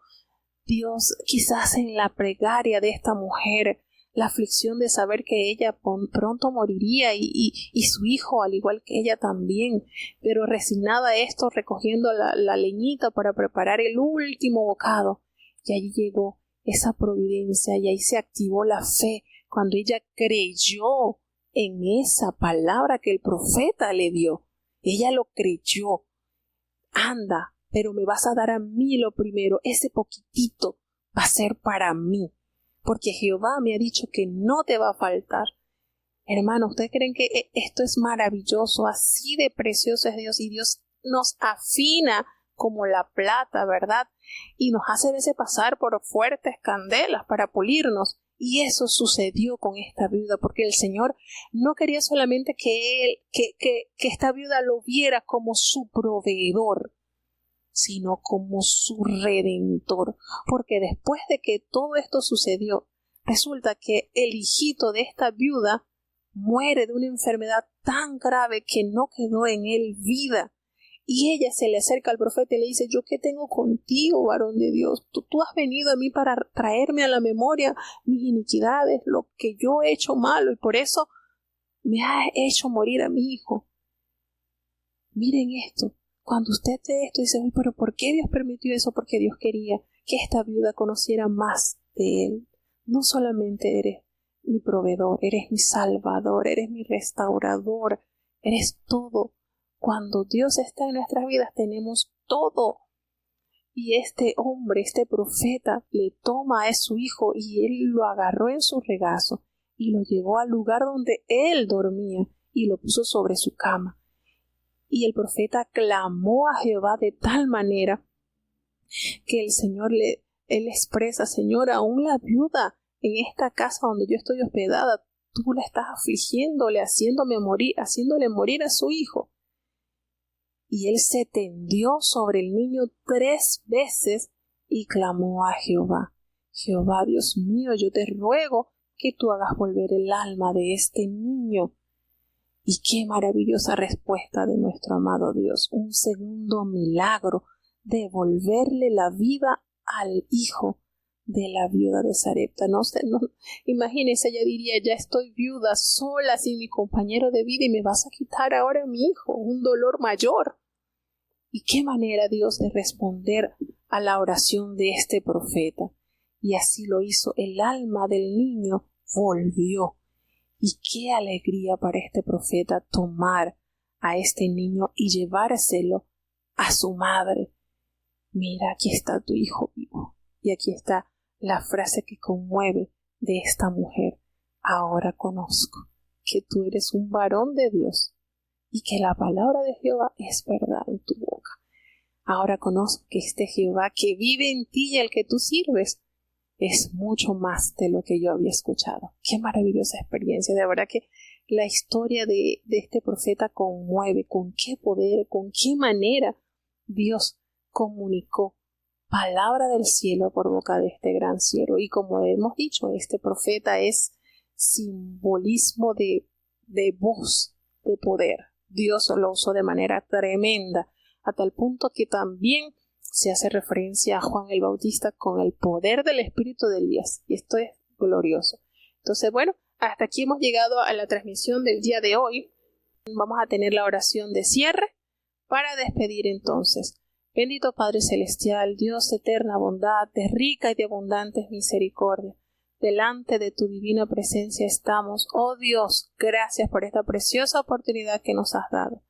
Dios quizás en la plegaria de esta mujer? La aflicción de saber que ella pronto moriría y su hijo, al igual que ella también, pero resignada a esto, recogiendo la leñita para preparar el último bocado. Y allí llegó esa providencia y ahí se activó la fe cuando ella creyó en esa palabra que el profeta le dio. Ella lo creyó. Anda, pero me vas a dar a mí lo primero, ese poquitito va a ser para mí, porque Jehová me ha dicho que no te va a faltar. Hermanos, ¿ustedes creen que esto es maravilloso? Así de precioso es Dios, y Dios nos afina como la plata, ¿verdad? Y nos hace a veces pasar por fuertes candelas para pulirnos. Y eso sucedió con esta viuda, porque el Señor no quería solamente que esta viuda lo viera como su proveedor, sino como su redentor. Porque después de que todo esto sucedió, resulta que el hijito de esta viuda muere de una enfermedad tan grave que no quedó en él vida. Y ella se le acerca al profeta y le dice, ¿yo qué tengo contigo, varón de Dios? Tú has venido a mí para traerme a la memoria mis iniquidades, lo que yo he hecho malo, y por eso me has hecho morir a mi hijo. Miren esto, cuando usted ve esto dice, pero ¿por qué Dios permitió eso? Porque Dios quería que esta viuda conociera más de Él. No solamente eres mi proveedor, eres mi salvador, eres mi restaurador, eres todo. Cuando Dios está en nuestras vidas tenemos todo. Y este hombre, este profeta, le toma a su hijo y él lo agarró en su regazo y lo llevó al lugar donde él dormía y lo puso sobre su cama. Y el profeta clamó a Jehová de tal manera que el Señor él expresa: Señor, aún la viuda en esta casa donde yo estoy hospedada, tú la estás afligiéndole, haciéndole morir a su hijo. Y él se tendió sobre el niño 3 veces y clamó a Jehová: Jehová, Dios mío, yo te ruego que tú hagas volver el alma de este niño. Y qué maravillosa respuesta de nuestro amado Dios. Un segundo milagro, devolverle la vida al hijo de la viuda de Sarepta. Imagínense, ella diría: ya estoy viuda, sola, sin mi compañero de vida, y me vas a quitar ahora a mi hijo, un dolor mayor. Y qué manera Dios de responder a la oración de este profeta. Y así lo hizo. El alma del niño volvió. Y qué alegría para este profeta tomar a este niño y llevárselo a su madre. Mira, aquí está tu hijo vivo. Y aquí está la frase que conmueve de esta mujer: ahora conozco que tú eres un varón de Dios y que la palabra de Jehová es verdad en tu boca. Ahora conozco que este Jehová que vive en ti y al que tú sirves es mucho más de lo que yo había escuchado. Qué maravillosa experiencia. De verdad que la historia de este profeta conmueve. Con qué poder, con qué manera Dios comunicó palabra del cielo por boca de este gran siervo. Y como hemos dicho, este profeta es simbolismo de voz, de poder. Dios lo usó de manera tremenda, a tal punto que también se hace referencia a Juan el Bautista con el poder del espíritu de Elías. Y esto es glorioso. Entonces, bueno, hasta aquí hemos llegado a la transmisión del día de hoy. Vamos a tener la oración de cierre para despedir entonces. Bendito Padre Celestial, Dios de eterna bondad, de rica y de abundantes misericordia, delante de tu divina presencia estamos. Oh Dios, gracias por esta preciosa oportunidad que nos has dado.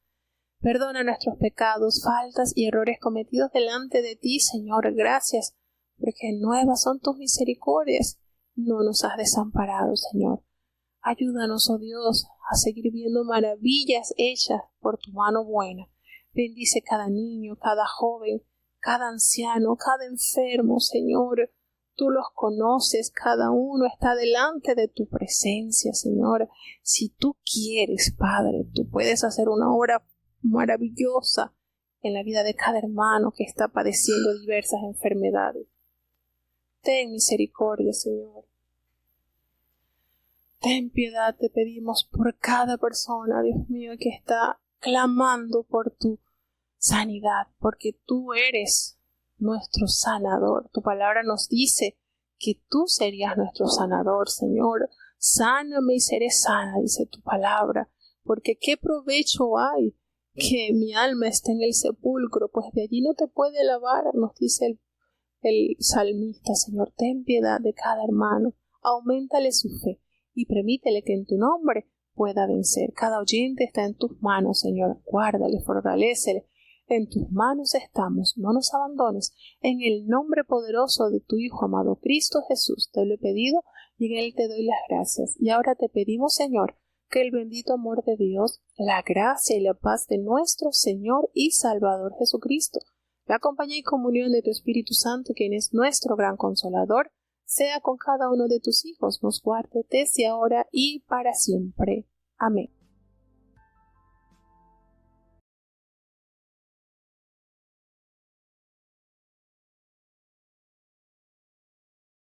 Perdona nuestros pecados, faltas y errores cometidos delante de ti, Señor. Gracias, porque nuevas son tus misericordias. No nos has desamparado, Señor. Ayúdanos, oh Dios, a seguir viendo maravillas hechas por tu mano buena. Bendice cada niño, cada joven, cada anciano, cada enfermo, Señor. Tú los conoces, cada uno está delante de tu presencia, Señor. Si tú quieres, Padre, tú puedes hacer una obra maravillosa en la vida de cada hermano que está padeciendo diversas enfermedades. Ten misericordia, Señor. Ten piedad, te pedimos, por cada persona, Dios mío, que está clamando por tu sanidad, porque tú eres nuestro sanador. Tu palabra nos dice que tú serías nuestro sanador, Señor. Sáname y seré sana, dice tu palabra, porque qué provecho hay que mi alma esté en el sepulcro, pues de allí no te puede lavar, nos dice el salmista. Señor, ten piedad de cada hermano, auméntale su fe y permítele que en tu nombre pueda vencer. Cada oyente está en tus manos, Señor. Guárdale, fortalécele. En tus manos estamos, no nos abandones. En el nombre poderoso de tu Hijo amado Cristo Jesús, te lo he pedido y en él te doy las gracias. Y ahora te pedimos, Señor, que el bendito amor de Dios, la gracia y la paz de nuestro Señor y Salvador Jesucristo, la compañía y comunión de tu Espíritu Santo, quien es nuestro gran consolador, sea con cada uno de tus hijos, nos guarde desde ahora y para siempre. Amén.